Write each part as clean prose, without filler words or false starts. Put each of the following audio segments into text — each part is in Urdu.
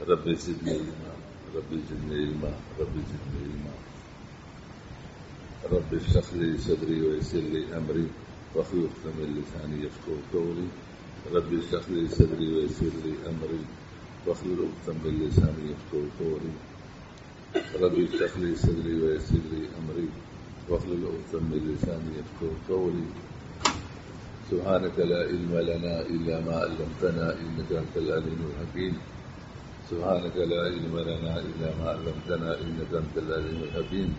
رب زدنی علما رب زدنی علما رب زدنی علما رب اشرح لي صدري ويسر لي امري واحلل عقدة من لساني يفقهوا قولي رب اشرح لي صدري ويسر لي امري واحلل عقدة من لساني يفقهوا قولي رب اشرح لي صدري ويسر لي امري واحلل عقدة من لساني يفقهوا قولي سبحانك لا علم لنا الا ما علمتنا انك انت العليم الحكيم سبحانك لا علم لنا الا ما علمتنا انك انت العليم الحكيم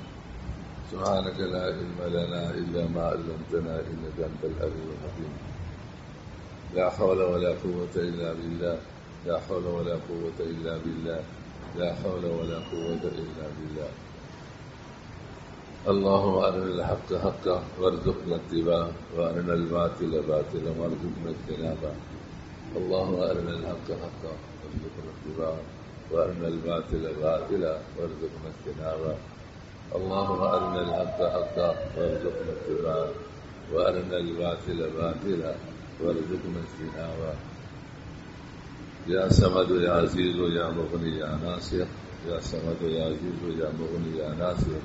سبحانك لا علم لنا الا ما علمتنا انك انت العليم الحكيم لا حول ولا قوة الا بالله لا حول ولا قوة الا بالله لا حول ولا قوة الا بالله اللهم ارنا الحق حقا وارزقنا اتباعه وارنا الباطل باطلا وارزقنا اجتنابه اللهم ارنا الحق حقا وارزقنا اتباعه وارنا الباطل باطلا وارزقنا اجتنابه اللهم ارنا الحق حقا وارزقنا اتباعه وارنا الباطل باطلا وارزقنا اجتنابه يا صمد يا عزيز يا مغني يا ناصر يا صمد يا عزيز يا مغني يا ناصر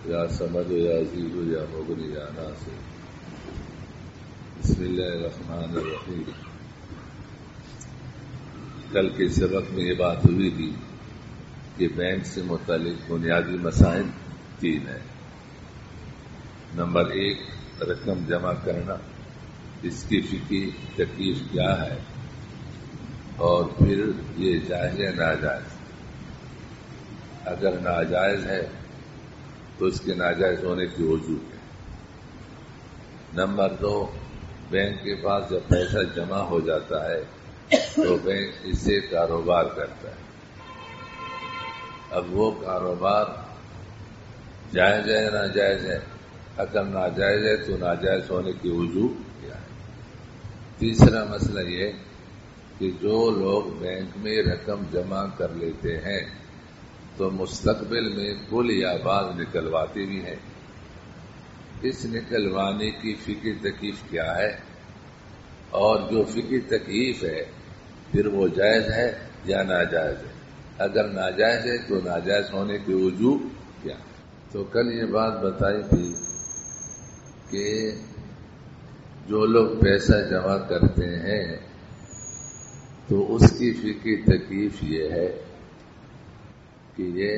يا صمد يا عزيز يا مغني يا ناصر بسم اللہ الرحمن الرحیم. کل کے سبق میں یہ بات ہوئی تھی کہ بینک سے متعلق بنیادی مسائل 3 ہیں. نمبر 1 رقم جمع کرنا، اس کی فقہی تکلیف کیا ہے، اور پھر یہ جائز ہے ناجائز. اگر ناجائز ہے تو اس کے ناجائز ہونے کی وجوہ ہے. نمبر 2 بینک کے پاس جب پیسہ جمع ہو جاتا ہے تو بینک اس سے کاروبار کرتا ہے. اب وہ کاروبار جائز ہے ناجائز ہے؟ اگر ناجائز ہے تو ناجائز ہونے کی وجوہ کیا ہے؟ تیسرا مسئلہ یہ کہ جو لوگ بینک میں رقم جمع کر لیتے ہیں تو مستقبل میں کل یا بعض نکلواتے بھی ہیں. اس نکلوانے کی فقہی تکلیف کیا ہے، اور جو فقہی تکلیف ہے پھر وہ جائز ہے یا ناجائز ہے؟ اگر ناجائز ہے تو ناجائز ہونے کی وجوہ کیا؟ تو کل یہ بات بتائی تھی کہ جو لوگ پیسہ جمع کرتے ہیں تو اس کی فقہی تکلیف یہ ہے کہ یہ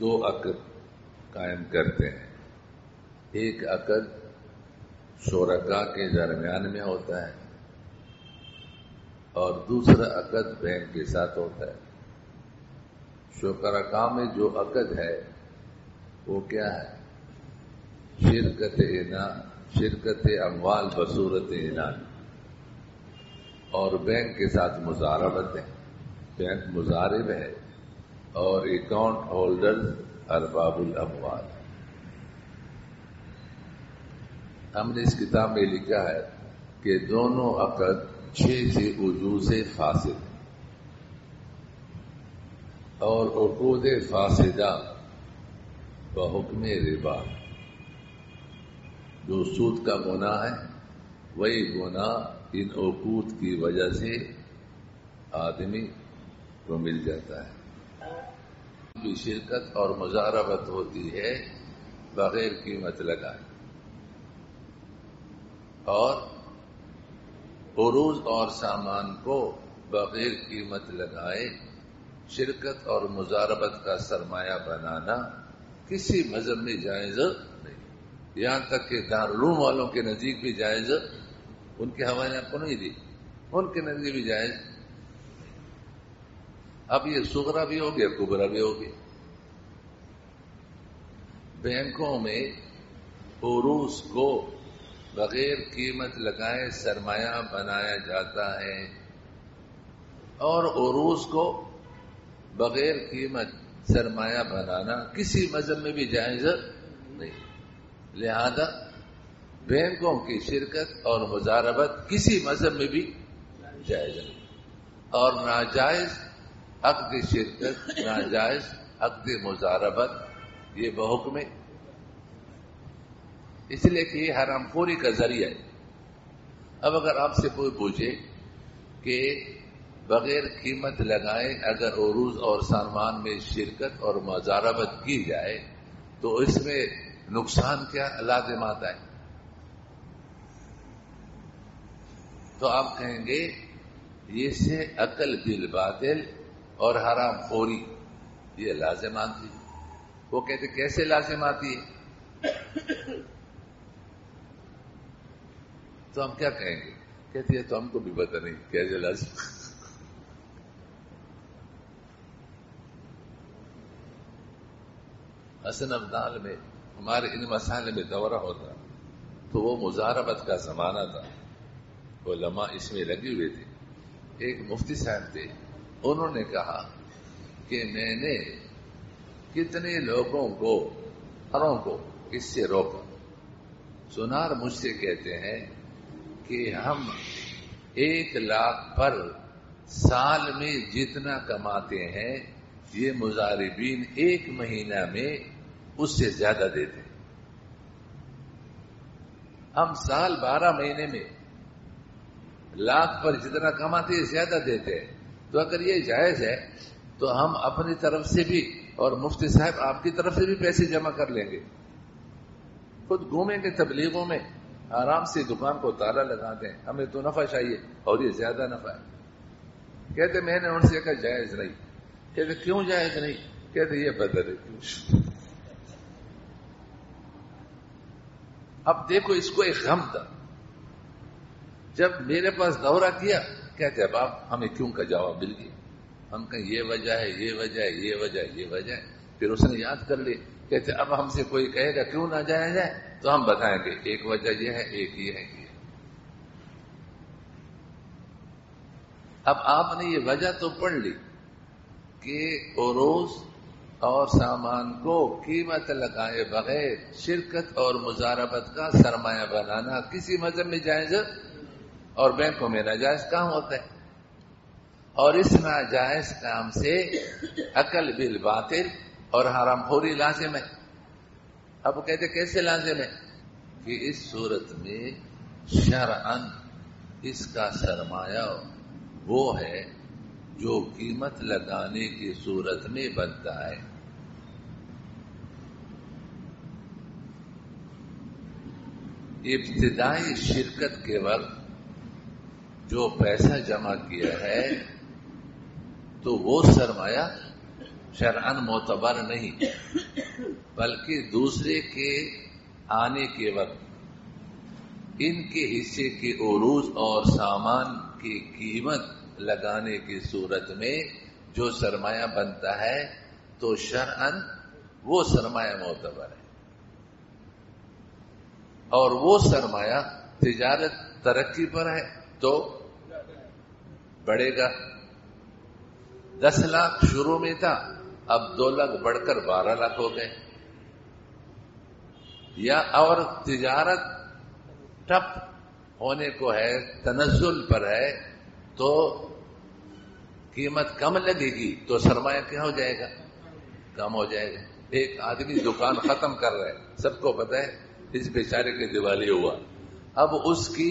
2 عقد قائم کرتے ہیں. ایک عقد شرکاء کے درمیان میں ہوتا ہے اور دوسرا عقد بینک کے ساتھ ہوتا ہے. شرکاء میں جو عقد ہے وہ کیا ہے؟ شرکت اموال بصورت انعام، اور بینک کے ساتھ مضاربت ہے. بینک مضارب ہے اور اکاؤنٹ ہولڈر ارباب الاموال. ہم نے اس کتاب میں لکھا ہے کہ دونوں عقد 6 وجوہ سے فاسد ہیں، اور عقود فاسدہ بحکم ربا. جو سود کا گناہ ہے وہی گناہ ان عقود کی وجہ سے آدمی کو مل جاتا ہے. بھی شرکت اور مضاربت ہوتی ہے بغیر قیمت لگائے، اور عروض اور سامان کو بغیر قیمت لگائے شرکت اور مضاربت کا سرمایہ بنانا کسی مذہب میں جائز نہیں. یہاں تک کہ دارالعلوم والوں کے نزدیک بھی جائز، ان کے حوالے آپ کو نہیں دی، ان کے نزدیک بھی جائز. اب یہ صغرا بھی ہو گیا، کبرا بھی ہو گیا. بینکوں میں عروض کو بغیر قیمت لگائے سرمایہ بنایا جاتا ہے، اور عروض کو بغیر قیمت سرمایہ بنانا کسی مذہب میں بھی جائز نہیں. لہذا بینکوں کی شرکت اور مضاربت کسی مذہب میں بھی جائز نہیں، اور ناجائز عقد شرکت، ناجائز عقد مضاربت یہ بحکم، اس لیے کہ یہ حرام خوری کا ذریعہ ہے. اب اگر آپ سے کوئی پوچھے کہ بغیر قیمت لگائے اگر عروض اور سامان میں شرکت اور مضاربت کی جائے تو اس میں نقصان کیا لازم آتا ہے؟ تو آپ کہیں گے یہ سے عقل بالباطل اور حرام خوری یہ لازم آتی ہے۔ وہ کہتے کیسے لازم آتی ہے؟ تو ہم کیا کہیں گے؟ کہتے ہیں تو ہم کو بھی پتہ نہیں کیسے لازم۔ حسن ابدال میں ہمارے ان مسائل میں دورہ ہوتا تو وہ مضاربت کا زمانہ تھا، علماء اس میں لگے ہوئے تھے۔ ایک مفتی صاحب تھے، انہوں نے کہا کہ میں نے کتنے لوگوں کو اس سے روکا۔ سنار مجھ سے کہتے ہیں کہ ہم 1 لاکھ پر سال میں جتنا کماتے ہیں یہ مضاربین 1 مہینہ میں اس سے زیادہ دیتے ہیں۔ ہم سال 12 مہینے میں لاکھ پر جتنا کماتے ہیں زیادہ دیتے ہیں۔ تو اگر یہ جائز ہے تو ہم اپنی طرف سے بھی اور مفتی صاحب آپ کی طرف سے بھی پیسے جمع کر لیں گے، خود گھومیں گے تبلیغوں میں، آرام سے دکان کو تالا لگا دیں، ہمیں تو نفع چاہیے اور یہ زیادہ نفع ہے۔ کہتے میں نے ان سے کہا جائز نہیں۔ کہتے کیوں جائز نہیں؟ کہتے یہ بدل ہے۔ اب دیکھو اس کو ایک غم تھا، جب میرے پاس دورہ کیا کہتے اب آپ ہمیں کیوں کا جواب مل گیا، ہم کہیں یہ وجہ ہے، یہ وجہ ہے، یہ وجہ ہے، یہ وجہ ہے۔ پھر اس نے یاد کر لی، کہتے اب ہم سے کوئی کہے گا کیوں نہ جایا جائے تو ہم بتائیں گے ایک وجہ یہ ہے، ایک یہ ہے، یہ۔ اب آپ نے یہ وجہ تو پڑھ لی کہ عروض اور سامان کو قیمت لگائے بغیر شرکت اور مضاربت کا سرمایہ بنانا کسی مذہب میں جائز اور بینکوں میں ناجائز کام ہوتا ہے، اور اس ناجائز کام سے عقل بالباطل اور حرام خوری لازم ہے۔ اب وہ کہتے کیسے لازم ہے؟ کہ اس صورت میں شرعاً اس کا سرمایہ وہ ہے جو قیمت لگانے کی صورت میں بنتا ہے۔ ابتدائی شرکت کے وقت جو پیسہ جمع کیا ہے تو وہ سرمایہ شرعاً معتبر نہیں، بلکہ دوسرے کے آنے کے وقت ان کے حصے کے عروض اور سامان کی قیمت لگانے کی صورت میں جو سرمایہ بنتا ہے تو شرعاً وہ سرمایہ معتبر ہے، اور وہ سرمایہ تجارت ترقی پر ہے تو بڑھے گا۔ 10 لاکھ شروع میں تھا، اب 2 لاکھ بڑھ کر 12 لاکھ ہو گئے، یا اور تجارت ٹپ ہونے کو ہے، تنزل پر ہے تو قیمت کم لگے گی تو سرمایہ کیا ہو جائے گا؟ کم ہو جائے گا۔ ایک آدمی دکان ختم کر رہا ہے، سب کو پتہ ہے اس بیچارے کے دیوالی ہوا، اب اس کی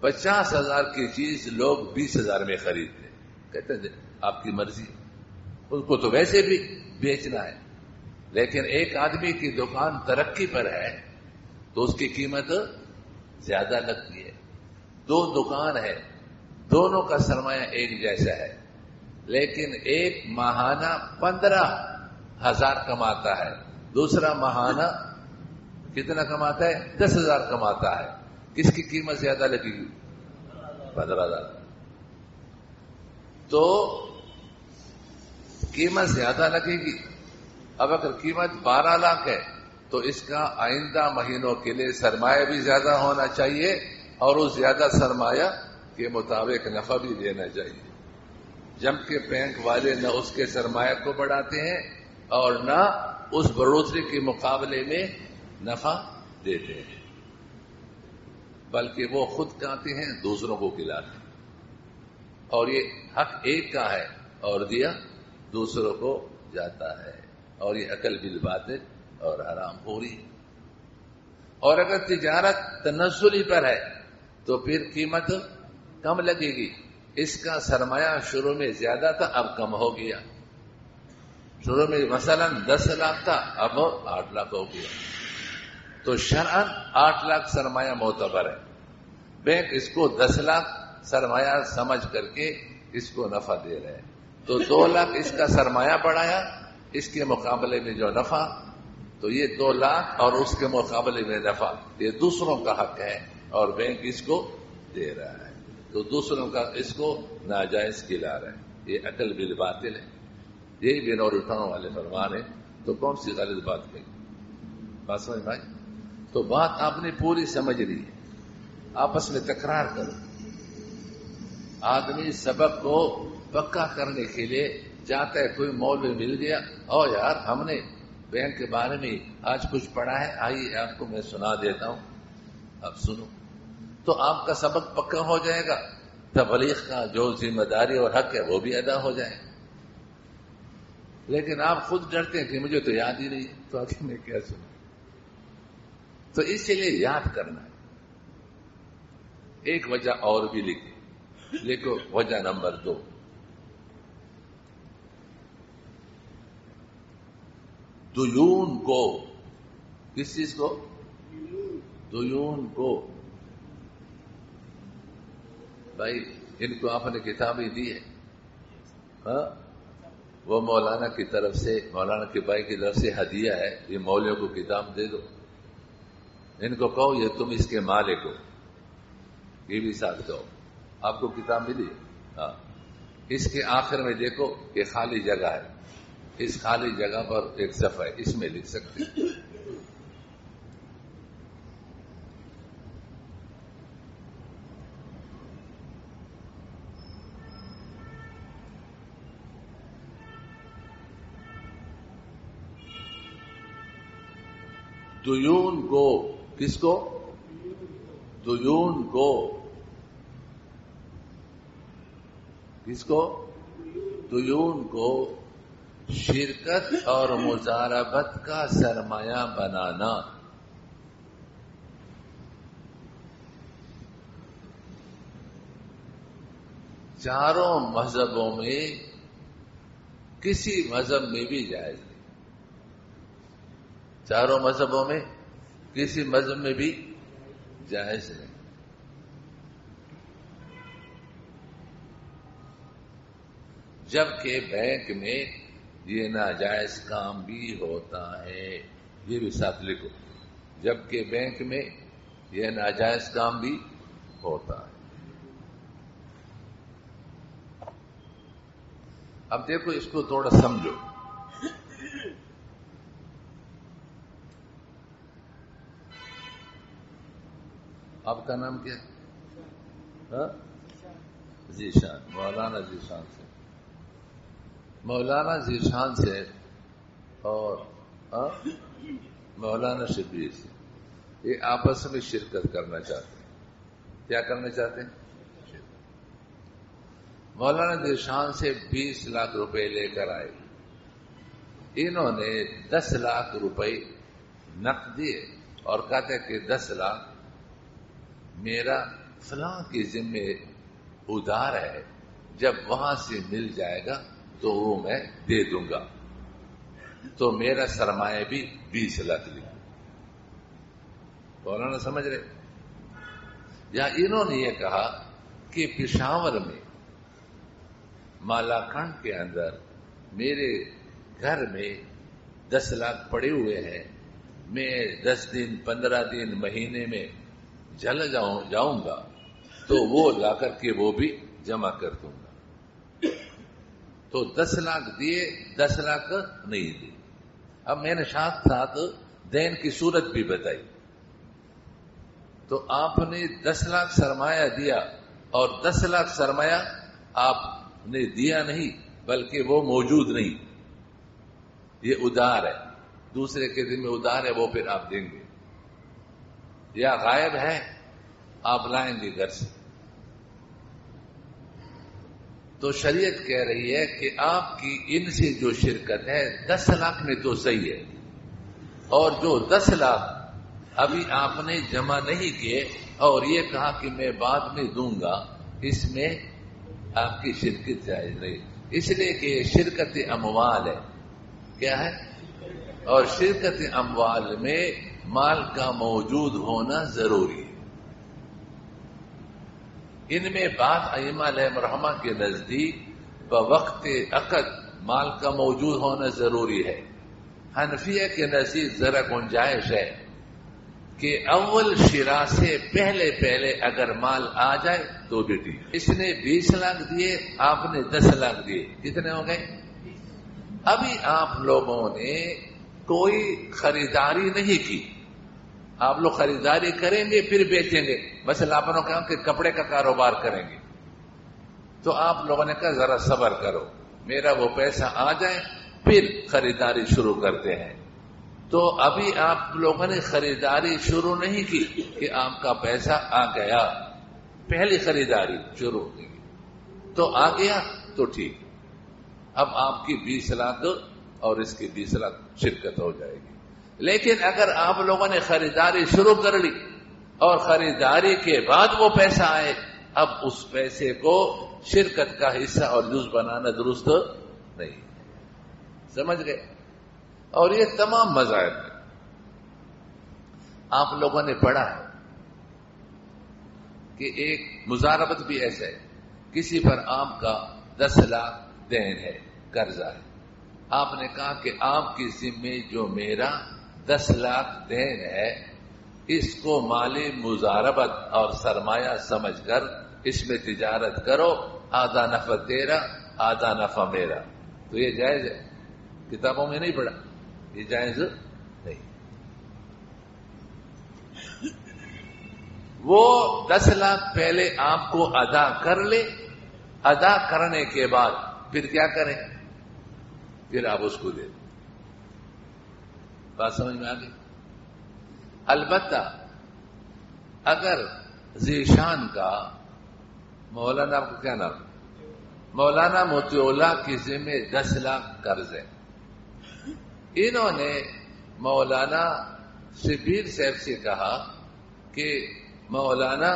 50,000 کی چیز لوگ 20,000 میں خریدتے، کہتے ہیں آپ کی مرضی، اس کو تو ویسے بھی بیچنا ہے، لیکن ایک آدمی کی دکان ترقی پر ہے تو اس کی قیمت زیادہ لگتی ہے۔ 2 دکان ہے، دونوں کا سرمایہ ایک جیسا ہے، لیکن ایک ماہانہ 15,000 کماتا ہے، دوسرا ماہانہ کتنا کماتا ہے؟ 10,000 کماتا ہے، کس کی قیمت زیادہ لگے گی؟ 15,000۔ تو قیمت زیادہ لگے گی۔ اب اگر قیمت 12 لاکھ ہے تو اس کا آئندہ مہینوں کے لیے سرمایہ بھی زیادہ ہونا چاہیے اور اس زیادہ سرمایہ کے مطابق نفع بھی دینا چاہیے۔ جب کہ بینک والے نہ اس کے سرمایہ کو بڑھاتے ہیں اور نہ اس بڑھوتری کے مقابلے میں نفع دیتے ہیں، بلکہ وہ خود کھاتے ہیں، دوسروں کو کھلاتے ہیں، اور یہ حق ایک کا ہے اور دیا دوسروں کو جاتا ہے، اور یہ عقل بالباطل اور حرام خوری۔ اور اگر تجارت تنزلی پر ہے تو پھر قیمت کم لگے گی. اس کا سرمایہ شروع میں زیادہ تھا، اب کم ہو گیا. شروع میں مثلا 10 لاکھ تھا، اب 8 لاکھ ہو گیا. تو شرعاً 8 لاکھ سرمایہ معتبر ہے. بینک اس کو 10 لاکھ سرمایہ سمجھ کر کے اس کو نفع دے رہے ہیں. تو 2 لاکھ اس کا سرمایہ بڑھایا، اس کے مقابلے میں جو نفع، تو یہ 2 لاکھ اور اس کے مقابلے میں نفع، یہ دوسروں کا حق ہے اور بینک اس کو دے رہا ہے. تو دوسروں کا اس کو ناجائز کھلا رہا ہے. یہ عقل بالباطل ہے. یہی بے نور اٹھانے والے فرمان ہے. تو کون سی غلط بات کہی؟ بات سمجھ بھائی؟ تو بات آپ نے پوری سمجھ لی ہے. آپس میں تکرار کرو. آدمی سبق کو پکا کرنے کے لیے چاہتا ہے. کوئی مولوی مل گیا، او یار ہم نے بینک کے بارے میں آج کچھ پڑھا ہے، آئیے آپ کو میں سنا دیتا ہوں، اب سنو. تو آپ کا سبق پکا ہو جائے گا. تبلیغ کا جو ذمہ داری اور حق ہے وہ بھی ادا ہو جائے. لیکن آپ خود ڈرتے ہیں کہ مجھے تو یاد ہی نہیں، تو آخر میں کیا سنا. تو اسی لیے یاد کرنا ہے. ایک وجہ اور بھی لکھو. وجہ نمبر 2، دیون کو، کس چیز کو؟ دیون کو. بھائی ان کو آپ نے کتابیں دی ہے، ہاں؟ وہ مولانا کی طرف سے، مولانا کے بھائی کی طرف سے ہدیہ ہے. یہ مولویوں کو کتاب دے دو. ان کو کہو یہ تم اس کے مالک ہو، یہ بھی ساتھ کہو. آپ کو کتاب ملی؟ ہاں. اس کے آخر میں دیکھو یہ خالی جگہ ہے. اس خالی جگہ پر ایک صفحہ ہے، اس میں لکھ سکتے ہیں. دیون کو، کس کو؟ دیون کو. کس کو؟ دیون کو شرکت اور مضاربت کا سرمایہ بنانا. چاروں مذہبوں میں کسی مذہب میں بھی جائز نہیں. چاروں مذہبوں میں کسی مذہب میں بھی جائز نہیں. جبکہ بینک میں یہ ناجائز کام بھی ہوتا ہے. یہ بھی ساتھ لکھو. جبکہ بینک میں یہ ناجائز کام بھی ہوتا ہے. اب دیکھو اس کو تھوڑا سمجھو. آپ کا نام کیا؟ ذیشان. مولانا ذیشان سے، مولانا ذیشان سے اور مولانا شبیر سے یہ آپس میں شرکت کرنا چاہتے ہیں. کیا کرنا چاہتے ہیں؟ مولانا ذیشان سے 20 لاکھ روپے لے کر آئے. انہوں نے 10 لاکھ روپے نقد دیے اور کہتے کہ 10 لاکھ میرا فلاں کے ذمے ادھار ہے، جب وہاں سے مل جائے گا تو وہ میں دے دوں گا. تو میرا سرمایہ بھی 20 لاکھ لکھو. مولانا سمجھ رہے؟ یا انہوں نے یہ کہا کہ پشاور میں مالاکنڈ کے اندر میرے گھر میں 10 لاکھ پڑے ہوئے ہیں، میں 10 دن 15 دن مہینے میں جل جاؤں گا تو وہ لا کر کے وہ بھی جمع کر دوں گا. تو 10 لاکھ دیے، 10 لاکھ نہیں دیے. اب میں نے ساتھ دین کی صورت بھی بتائی. تو آپ نے 10 لاکھ سرمایہ دیا اور 10 لاکھ سرمایہ آپ نے دیا نہیں، بلکہ وہ موجود نہیں. یہ ادھار ہے، دوسرے کے دن میں ادھار ہے، وہ پھر آپ دیں گے. یا غائب ہے، آپ لائیں گے گھر سے. تو شریعت کہہ رہی ہے کہ آپ کی ان سے جو شرکت ہے 10 لاکھ میں تو صحیح ہے، اور جو 10 لاکھ ابھی آپ نے جمع نہیں کیے اور یہ کہا کہ میں بعد میں دوں گا، اس میں آپ کی شرکت جائز نہیں، اس لیے کہ یہ شرکت اموال ہے. کیا ہے؟ اور شرکت اموال میں مال کا موجود ہونا ضروری ہے. ان میں بات ائمہ علیہ رحمہ کے نزدیک بوقت عقد مال کا موجود ہونا ضروری ہے. حنفیہ کے نزدیک ذرا گنجائش ہے کہ اول شرا سے پہلے اگر مال آ جائے تو بھی ٹھیک. اس نے 20 لاکھ دیے، آپ نے 10 لاکھ دیے، کتنے ہو گئے؟ ابھی آپ لوگوں نے کوئی خریداری نہیں کی، آپ لوگ خریداری کریں گے پھر بیچیں گے. مثلا آپ نے کہا کہ کپڑے کا کاروبار کریں گے، تو آپ لوگوں نے کہا ذرا صبر کرو، میرا وہ پیسہ آ جائے پھر خریداری شروع کرتے ہیں. تو ابھی آپ لوگوں نے خریداری شروع نہیں کی کہ آپ کا پیسہ آ گیا، پہلی خریداری شروع کی تو آ گیا تو ٹھیک. اب آپ کی 20 لاکھ اور اس کی 20 لاکھ شرکت ہو جائے گی. لیکن اگر آپ لوگوں نے خریداری شروع کر لی اور خریداری کے بعد وہ پیسہ آئے، اب اس پیسے کو شرکت کا حصہ اور جز بنانا درست نہیں. سمجھ گئے؟ اور یہ تمام مذاہب میں آپ لوگوں نے پڑھا ہے کہ ایک مزاربت بھی ایسا ہے، کسی پر آپ کا 10 لاکھ دین ہے، قرضہ ہے. آپ نے کہا کہ آپ کی ذمہ جو میرا 10 لاکھ دین ہے، اس کو مالی مزاربت اور سرمایہ سمجھ کر اس میں تجارت کرو، آدھا نفع تیرا آدھا نفع میرا. تو یہ جائز ہے؟ کتابوں میں نہیں پڑھا، یہ جائز نہیں. وہ 10 لاکھ پہلے آپ کو ادا کر لے، ادا کرنے کے بعد پھر کیا کریں؟ پھر آپ اس کو دے. بات سمجھ میں آ گئی؟ البتہ اگر ذیشان کا مولانا کو کیا نام، مولانا موتی اللہ کی ذمہ 10 لاکھ قرض ہے، انہوں نے مولانا شبیر صاحب سے کہا کہ مولانا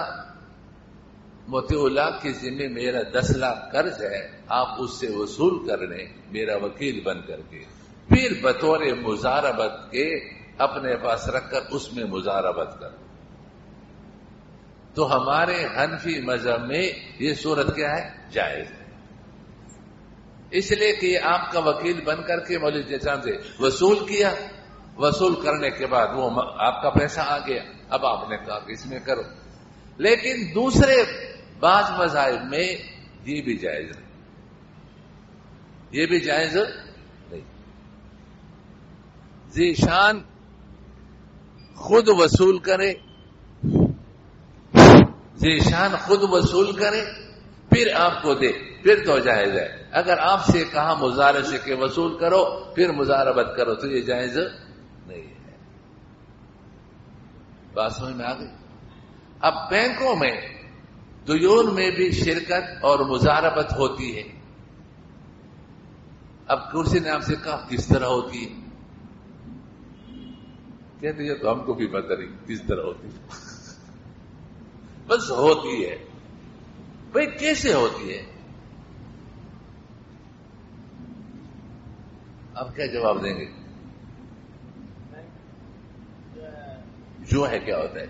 موتی اللہ کی ذمہ میرا 10 لاکھ قرض ہے، آپ اس سے وصول کر لیں میرا وکیل بن کر کے، پھر بطور مزاربت کے اپنے پاس رکھ کر اس میں مزاربت کر. تو ہمارے حنفی مذہب میں یہ صورت کیا ہے؟ جائز ہے. اس لیے کہ آپ کا وکیل بن کر کے مولوی جیسان سے وصول کیا، وصول کرنے کے بعد وہ آپ کا پیسہ آ گیا، اب آپ نے کہا کہ اس میں کرو. لیکن دوسرے بعض مذاہب میں یہ بھی جائز نہیں، یہ بھی جائز نہیں. ذیشان خود وصول کرے، ذیشان خود وصول کرے پھر آپ کو دے، پھر تو جائز ہے. اگر آپ سے کہا مزارے سے کہ وصول کرو پھر مزاربت کرو تو یہ جائز نہیں ہے. بات سمجھ میں آ گئی؟ اب بینکوں میں دیون میں بھی شرکت اور مزاربت ہوتی ہے. اب کرسی نے آپ سے کہا کس طرح ہوتی ہے؟ کہتے ہیں تو ہم کو بھی پتہ نہیں کس طرح ہوتی ہے، بس ہوتی ہے. بھئی کیسے ہوتی ہے؟ اب کیا جواب دیں گے؟ جو ہے کیا ہوتا ہے؟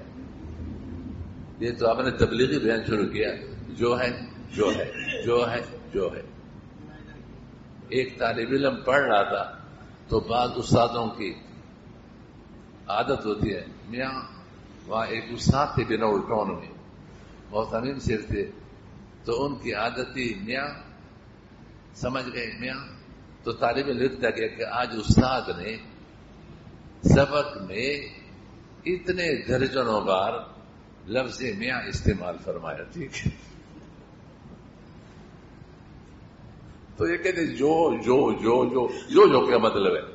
یہ تو آپ نے تبلیغی بیان شروع کیا، جو ہے جو ہے جو ہے جو ہے. ایک طالب علم پڑھ رہا تھا تو بعض استادوں کی عادت ہوتی ہے، میاں وہاں ایک استاد تھے بنور ٹاؤن میں، بہت امین سیر تھے، تو ان کی عادت تھی میاں، سمجھ گئے میاں. تو طالب علم لکھتا گیا کہ آج استاد نے سبق میں اتنے درجنوں بار لفظ میاں استعمال فرمایا. ٹھیک ہے، تو یہ کہتے جو جو جو جو جو جو کیا مطلب ہے؟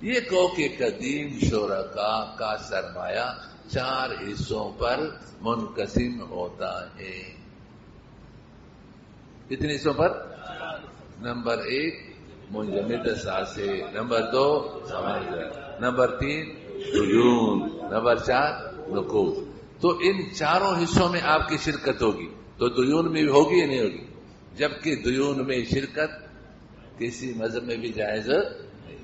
یہ کہو کہ قدیم شرکاء کا سرمایہ 4 حصوں پر منقسم ہوتا ہے. کتنے حصوں پر؟ نمبر 1 منجمد ساسے، نمبر 2 سمجھ، نمبر 3 دیون، نمبر 4 نقود. تو ان چاروں حصوں میں آپ کی شرکت ہوگی. تو دیون میں بھی ہوگی یا نہیں ہوگی؟ جبکہ دیون میں شرکت کسی مذہب میں بھی جائز نہیں.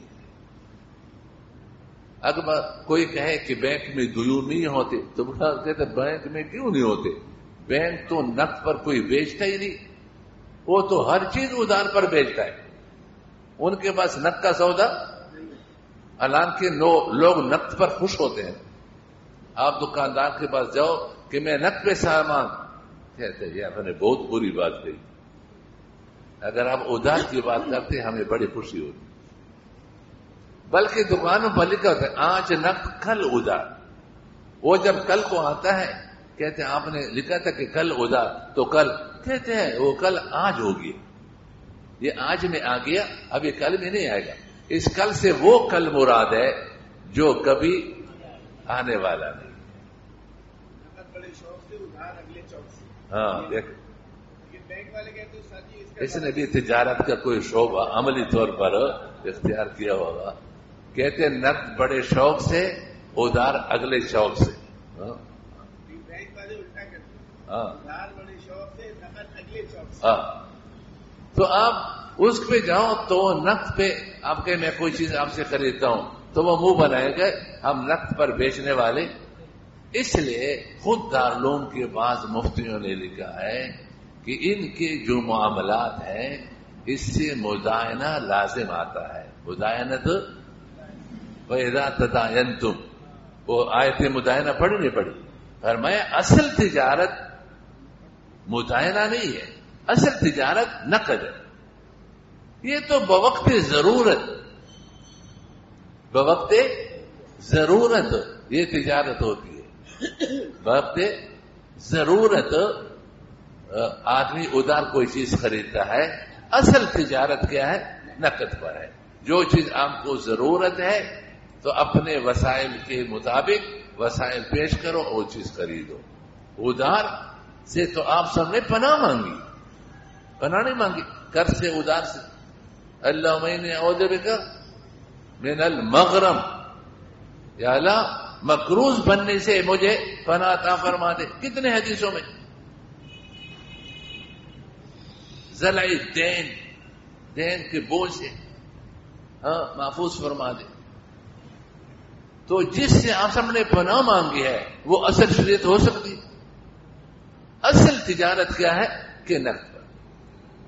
اگر کوئی کہے کہ بینک میں دیون نہیں ہوتے تو کہتے بینک میں کیوں نہیں ہوتے؟ بینک تو نقد پر کوئی بیچتا ہی نہیں، وہ تو ہر چیز ادھار پر بیچتا ہے. ان کے پاس نقد کا سودا، حالانکہ لوگ نقد پر خوش ہوتے ہیں. آپ دکاندار کے پاس جاؤ کہ میں نقد پہ سامان، کہتے ہیں یہ آپ نے بہت بری بات کہی. اگر آپ ادھار کی بات کرتے ہمیں بڑی خوشی ہوتی. بلکہ دکانوں پر لکھا ہوتا ہے آج نقد کل ادھار. وہ جب کل کو آتا ہے کہتے ہیں آپ نے لکھا تھا کہ کل ادھار، تو کل کہتے ہیں وہ کل آج ہوگی. یہ آج میں آ گیا، اب یہ کل میں نہیں آئے گا. اس کل سے وہ کل مراد ہے جو کبھی آنے والا نہیں. ہاں دیکھ، اس نے بھی تجارت کا کوئی شعبہ عملی طور پر اختیار کیا ہوگا. کہتے ہیں نقد بڑے شوق سے، ادھار اگلے شوق سے. ہاں تو آپ اس پہ جاؤ تو نقد پہ آپ کہ میں کوئی چیز آپ سے خریدتا ہوں تو وہ منہ بنائے گا ہم نقد پر بیچنے والے. اس لیے خود دارالعلوم کے بعض مفتیوں نے لکھا ہے کہ ان کے جو معاملات ہیں اس سے مدائنہ لازم آتا ہے. مدائنت وَإِذَا تَدَايَنْتُمْ، وہ آیت مدائنہ پڑھی نہیں پڑھی؟ فرمایا اصل تجارت مدائنہ نہیں ہے، اصل تجارت نقد ہے. یہ تو بوقت ضرورت یہ تجارت ہوتی ہے. بوقت ضرورت آدمی ادھار کوئی چیز خریدتا ہے. اصل تجارت کیا ہے؟ نقد پر ہے. جو چیز آپ کو ضرورت ہے تو اپنے وسائل کے مطابق وسائل پیش کرو اور چیز خریدو. ادھار سے تو آپ سب نے پناہ مانگی، پناہ نہیں مانگی. قرض سے، ادھار سے اللہم انی اعوذ بک من المغرم، یا اللہ مقروض بننے سے مجھے پناہ عطا فرما دے. کتنے حدیثوں میں ضلع دین کے بوجھ سے محفوظ فرما دے. تو جس سے آپ سب نے پناہ مانگی ہے وہ اصل شریعت ہو سکتی. اصل تجارت کیا ہے کہ نقد پر،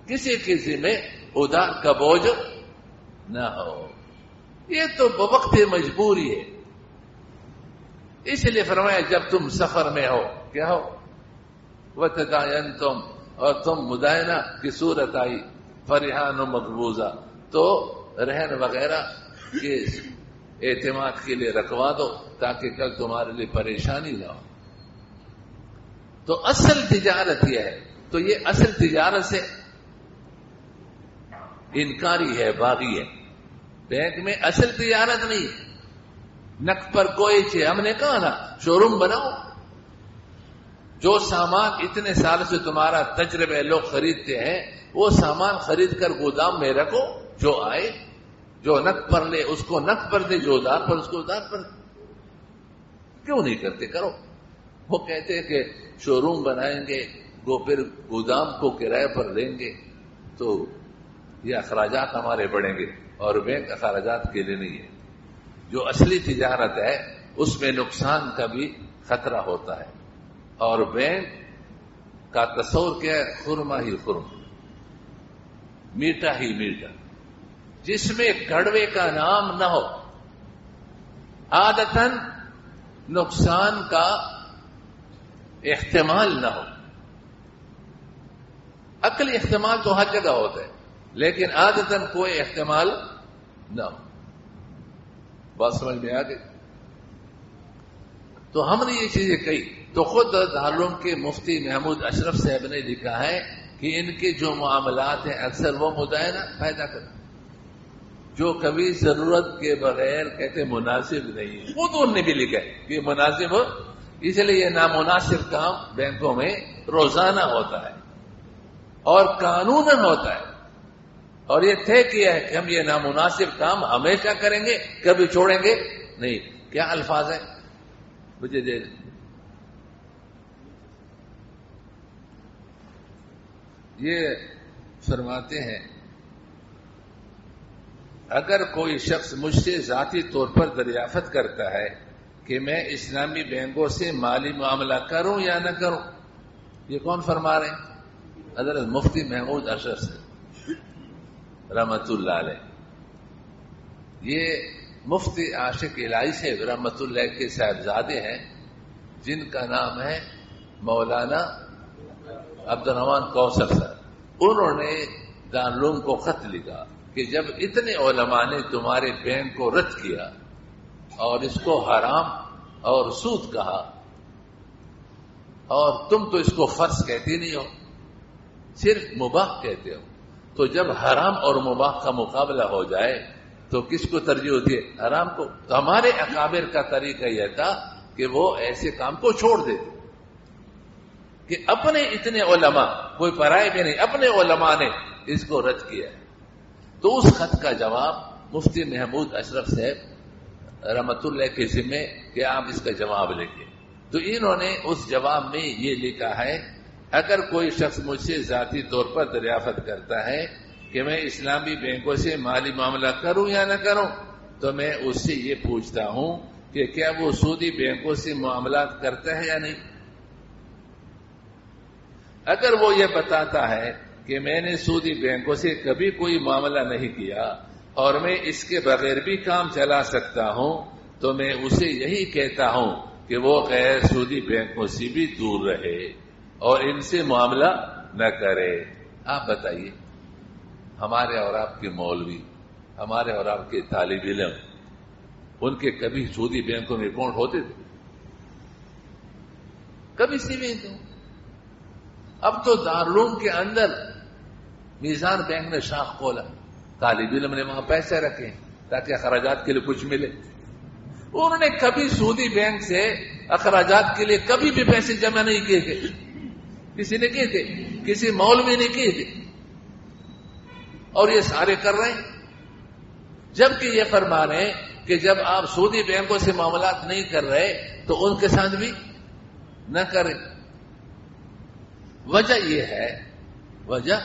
کسی کسی میں ادھار کا بوجھ نہ ہو. یہ تو بوقت مجبوری ہے. اس لیے فرمایا جب تم سفر میں ہو کیا ہو وَتَدَايَنْتُمْ، اور تم مدائنہ کی صورت آئی فرحان و مقبوضہ، تو رہن وغیرہ کے اعتماد کے لیے رکھوا دو تاکہ کل تمہارے لیے پریشانی نہ ہو. تو اصل تجارت یہ ہے. تو یہ اصل تجارت سے انکاری ہے، باغی ہے. بینک میں اصل تجارت نہیں، نقد پر کوئی چیز. ہم نے کہا نا شو روم بناؤ، جو سامان اتنے سال سے تمہارا تجربہ لوگ خریدتے ہیں وہ سامان خرید کر گودام میں رکھو. جو آئے جو نقد پر لے اس کو نقد پر دے، جو ادھار پر اس کو ادھار پر. کیوں نہیں کرتے؟ کرو. وہ کہتے ہیں کہ شو روم بنائیں گے، وہ پھر گودام کو کرائے پر لیں گے تو یہ اخراجات ہمارے بڑھیں گے، اور بینک اخراجات کے لیے نہیں ہے. جو اصلی تجارت ہے اس میں نقصان کا بھی خطرہ ہوتا ہے. اور بینک کا تصور کیا ہے؟ خرما ہی خرما، میٹھا ہی میٹھا، جس میں کڑوے کا نام نہ ہو. عادتاً نقصان کا احتمال نہ ہو. عقلی احتمال تو ہر جگہ ہوتا ہے لیکن عادتاً کوئی احتمال نہ ہو. بات سمجھ میں آ گئی؟ تو ہم نے یہ چیزیں کہی. تو خود دارالعلوم کے مفتی محمود اشرف صاحب نے لکھا ہے کہ ان کے جو معاملات ہیں اکثر وہ مدائنہ پیدا کرتے جو کبھی ضرورت کے بغیر کہتے مناسب نہیں. خود انہوں نے بھی لکھا ہے کہ مناسب ہو، اس لیے یہ نامناسب کام بینکوں میں روزانہ ہوتا ہے اور قانوناً ہوتا ہے. اور یہ طے کیا ہے کہ ہم یہ نامناسب کام ہمیشہ کریں گے, کبھی چھوڑیں گے نہیں. کیا الفاظ ہیں مجھے دے دیں. یہ فرماتے ہیں اگر کوئی شخص مجھ سے ذاتی طور پر دریافت کرتا ہے کہ میں اسلامی بینکوں سے مالی معاملہ کروں یا نہ کروں. یہ کون فرما رہے ہیں؟ حضرت مفتی محمود اشرف سے رحمت اللہ علیہ. یہ مفتی عاشق الہی سے رحمت اللہ کے صاحبزادے ہیں جن کا نام ہے مولانا عبد الرحمان کوثر صاحب. انہوں نے دارالعلوم کو خط لکھا کہ جب اتنے علماء نے تمہارے بینک کو رد کیا اور اس کو حرام اور سود کہا اور تم تو اس کو فرض کہتے نہیں ہو, صرف مباح کہتے ہو, تو جب حرام اور مباح کا مقابلہ ہو جائے تو کس کو ترجیح ہوتی ہے؟ حرام کو. تو ہمارے اکابر کا طریقہ یہ تھا کہ وہ ایسے کام کو چھوڑ دیتے کہ اپنے اتنے علماء, کوئی پرائے بھی نہیں, اپنے علماء نے اس کو رد کیا ہے. تو اس خط کا جواب مفتی محمود اشرف صاحب رحمت اللہ کے ذمہ کہ آپ اس کا جواب لکھیں. تو انہوں نے اس جواب میں یہ لکھا ہے اگر کوئی شخص مجھ سے ذاتی طور پر دریافت کرتا ہے کہ میں اسلامی بینکوں سے مالی معاملہ کروں یا نہ کروں تو میں اس سے یہ پوچھتا ہوں کہ کیا وہ سودی بینکوں سے معاملات کرتا ہے یا نہیں. اگر وہ یہ بتاتا ہے کہ میں نے سودی بینکوں سے کبھی کوئی معاملہ نہیں کیا اور میں اس کے بغیر بھی کام چلا سکتا ہوں تو میں اسے یہی کہتا ہوں کہ وہ غیر سودی بینکوں سے بھی دور رہے اور ان سے معاملہ نہ کرے. آپ بتائیے, ہمارے اور آپ کے مولوی, ہمارے اور آپ کے طالب علم, ان کے کبھی سودی بینکوں میں اکاؤنٹ ہوتے تھے؟ کبھی سی بھی نہیں. اب تو دارالعلوم کے اندر میزان بینک نے شاخ کھولا, طالب علم نے وہاں پیسے رکھے تاکہ اخراجات کے لیے کچھ ملے. انہوں نے کبھی سودی بینک سے اخراجات کے لیے کبھی بھی پیسے جمع نہیں کیے تھے. کسی نے کیے تھے؟ کسی مولوی نے کیے تھے؟ اور یہ سارے کر رہے ہیں, جبکہ یہ فرما رہے ہیں کہ جب آپ سودی بینکوں سے معاملات نہیں کر رہے تو ان کے ساتھ بھی نہ کریں. وجہ یہ ہے, وجہ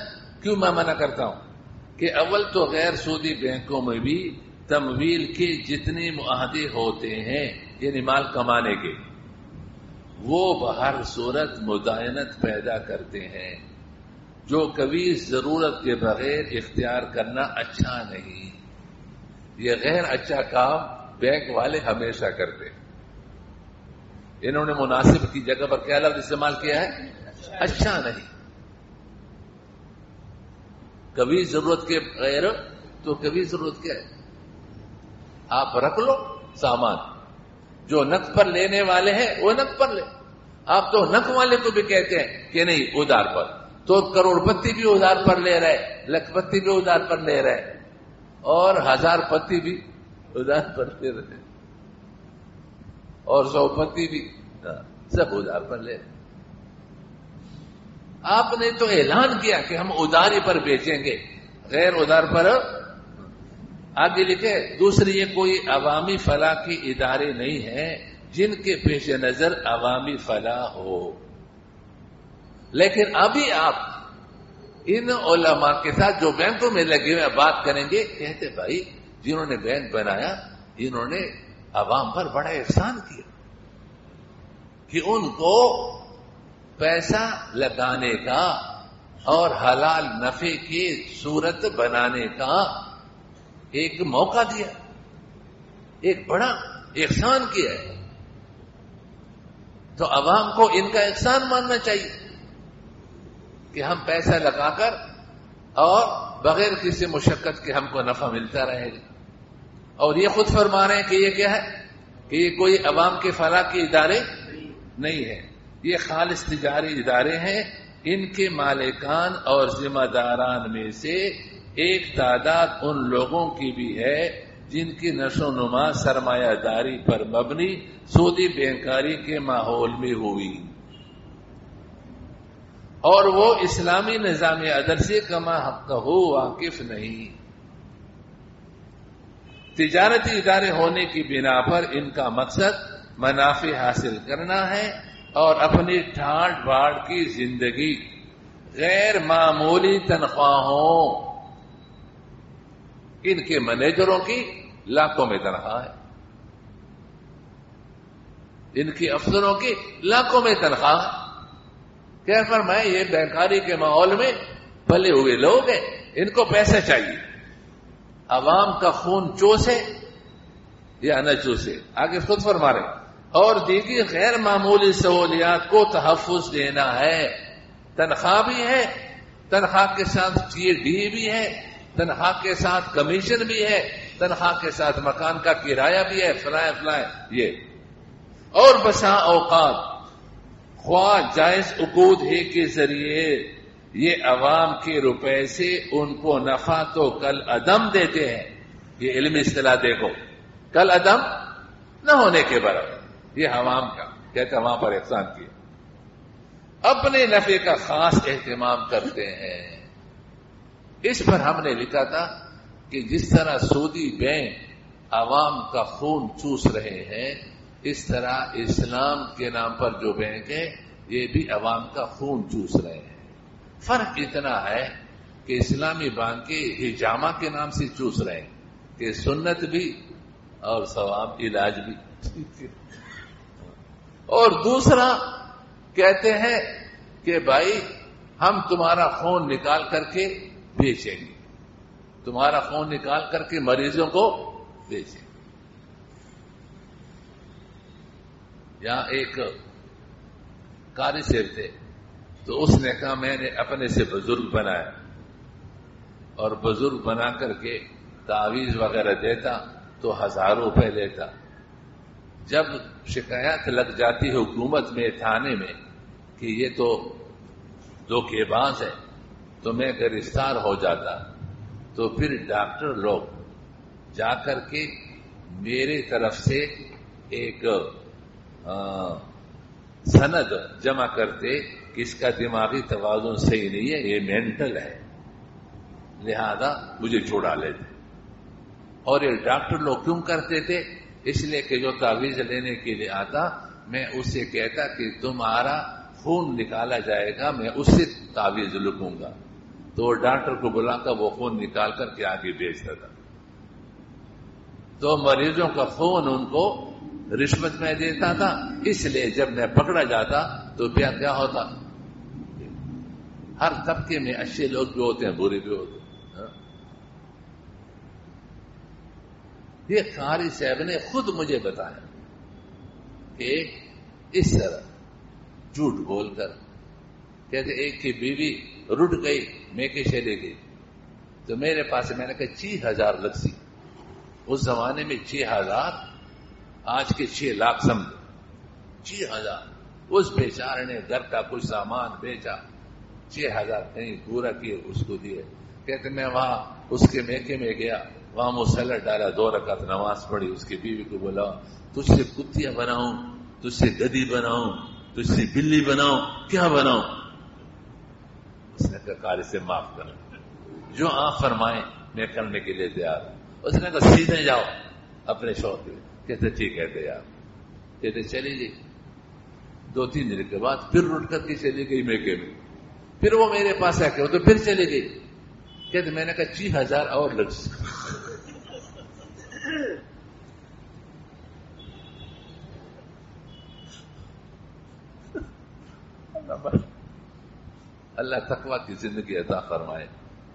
کیوں میں منع کرتا ہوں کہ اول تو غیر سودی بینکوں میں بھی تمویل کے جتنے معاہدے ہوتے ہیں یعنی مال کمانے کے, وہ بہر صورت مداینت پیدا کرتے ہیں جو کبھی ضرورت کے بغیر اختیار کرنا اچھا نہیں. یہ غیر اچھا کام بینک والے ہمیشہ کرتے ہیں. انہوں نے مناسب کی جگہ پر کیا لفظ استعمال کیا ہے؟ اچھا نہیں. کبھی ضرورت کے بغیر تو کبھی ضرورت کیا ہے؟ آپ رکھ لو سامان, جو نقد پر لینے والے ہیں وہ نقد پر لے. آپ تو نقد والے کو بھی کہتے ہیں کہ نہیں ادھار پر, تو کروڑ پتی بھی ادھار پر لے رہے, لکھ پتی بھی ادھار پر لے رہے, اور 1000 پتی بھی ادھار پر لے رہے, اور 100 پتی بھی, سب ادھار پر لے رہے. آپ نے تو اعلان کیا کہ ہم ادھاری پر بیچیں گے, غیر ادھار پر. آگے لکھے دوسری, یہ کوئی عوامی فلاح کے ادارے نہیں ہیں جن کے پیش نظر عوامی فلاح ہو. لیکن ابھی آپ ان علماء کے ساتھ جو بینکوں میں لگے ہوئے بات کریں گے, کہتے بھائی جنہوں نے بینک بنایا انہوں نے عوام پر بڑا احسان کیا کہ ان کو پیسہ لگانے کا اور حلال نفع کی صورت بنانے کا ایک موقع دیا, ایک بڑا احسان کیا ہے. تو عوام کو ان کا احسان ماننا چاہیے کہ ہم پیسہ لگا کر اور بغیر کسی مشقت کے ہم کو نفع ملتا رہے گا. اور یہ خود فرما رہے ہیں کہ یہ کیا ہے کہ یہ کوئی عوام کے فلاح کے ادارے نہیں ہے, یہ خالص تجاری ادارے ہیں. ان کے مالکان اور ذمہ داران میں سے ایک تعداد ان لوگوں کی بھی ہے جن کی نشو و نما سرمایہ داری پر مبنی سودی بینکاری کے ماحول میں ہوئی, اور وہ اسلامی نظام عدل سے کما حق ہو واقف نہیں. تجارتی ادارے ہونے کی بنا پر ان کا مقصد منافع حاصل کرنا ہے اور اپنی ٹھاٹ باڑ کی زندگی غیر معمولی تنخواہوں. ان کے مینیجروں کی لاکھوں میں تنخواہ ہے, ان کے افسروں کی لاکھوں میں تنخواہ ہے. کیا فرمائے یہ بیکاری کے ماحول میں پلے ہوئے لوگ ہیں, ان کو پیسہ چاہیے. عوام کا خون چوسے یا نہ چوسے, آگے خود فرما رہے, اور دیگر غیر معمولی سہولیات کو تحفظ دینا ہے. تنخواہ بھی ہے, تنخواہ کے ساتھ TAD بھی ہے, تنخواہ کے ساتھ کمیشن بھی ہے, تنخواہ کے ساتھ مکان کا کرایہ بھی ہے, فلائیں یہ. اور بسا اوقات خواہ جائز عقود ہی کے ذریعے یہ عوام کے روپے سے ان کو نفع تو کل عدم دیتے ہیں. یہ علمی اصطلاح دیکھو, کل عدم نہ ہونے کے برابر. یہ عوام کا کہتے ہیں وہاں پر احسان کیا, اپنے نفع کا خاص اہتمام کرتے ہیں. اس پر ہم نے لکھا تھا کہ جس طرح سودی بینک عوام کا خون چوس رہے ہیں, اس طرح اسلام کے نام پر جو بینک ہے یہ بھی عوام کا خون چوس رہے ہیں. فرق اتنا ہے کہ اسلامی بینکیں حجامہ کے نام سے چوس رہے ہیں کہ سنت بھی اور ثواب علاج بھی. اور دوسرا کہتے ہیں کہ بھائی ہم تمہارا خون نکال کر کے بیچیں گے, تمہارا خون نکال کر کے مریضوں کو بیچیں گے. یہاں ایک قاری صاحب تھے, تو اس نے کہا میں نے اپنے سے بزرگ بنایا, اور بزرگ بنا کر کے تعویذ وغیرہ دیتا تو 1000 روپے لیتا. جب شکایت لگ جاتی حکومت میں, تھانے میں, کہ یہ تو دھوکے باز ہے, تو میں گرفتار ہو جاتا. تو پھر ڈاکٹر لوگ جا کر کے میرے طرف سے ایک سند جمع کرتے کہ اس کا دماغی توازن صحیح نہیں ہے, یہ مینٹل ہے, لہذا مجھے چھوڑا لیتے. اور یہ ڈاکٹر لوگ کیوں کرتے تھے؟ اس لیے کہ جو تعویذ لینے کے لیے آتا میں اس سے کہتا کہ تمہارا خون نکالا جائے گا, میں اس سے تعویذ لکھوں گا. تو ڈاکٹر کو بلا کر وہ خون نکال کر کے آگے بیچتا تھا. تو مریضوں کا خون ان کو رشوت میں دیتا تھا. اس لیے جب میں پکڑا جاتا تو کیا ہوتا, ہر طبقے میں اچھے لوگ بھی ہوتے ہیں, برے بھی ہوتے ہیں. یہ قاری صاحب نے خود مجھے بتایا کہ اس طرح جھوٹ بول کر کہتے ایک کی بیوی رٹ گئی, میں کے چلے گئی, تو میرے پاس میں نے کہا 6000 لکسی. اس زمانے میں 6000 آج کے 6 لاکھ سمجھو. 6000 اس بیچارے نے گھر کا کچھ سامان بیچا, 6000 کہیں پورا کیے, اس کو دیے. کہتے میں وہاں اس کے میکے میں گیا, وہاں مسلح ڈالا, 2 رکعت نماز پڑھی, اس کی بیوی کو بولا تجھ سے کتیاں بناؤں, تجھ سے گدی بناؤں, تجھ سے بلی بناؤں, کیا بناؤں؟ اس نے کہا قاری سے معاف کرنا, جو آپ فرمائیں میں کرنے کے لیے تیار ہوں. اس نے کہا سیدھے جاؤ اپنے شوق کے. کہتے ٹھیک ہے تیار. کہتے چلی گئی. 2-3 دن کے بعد پھر رٹ کر کے چلی گئی میکے میں. پھر وہ میرے پاس آ کے تو پھر چلی گئی. کہتے میں نے کہا 6000 اور لگ. اللہ تقوی کی زندگی عطا فرمائے.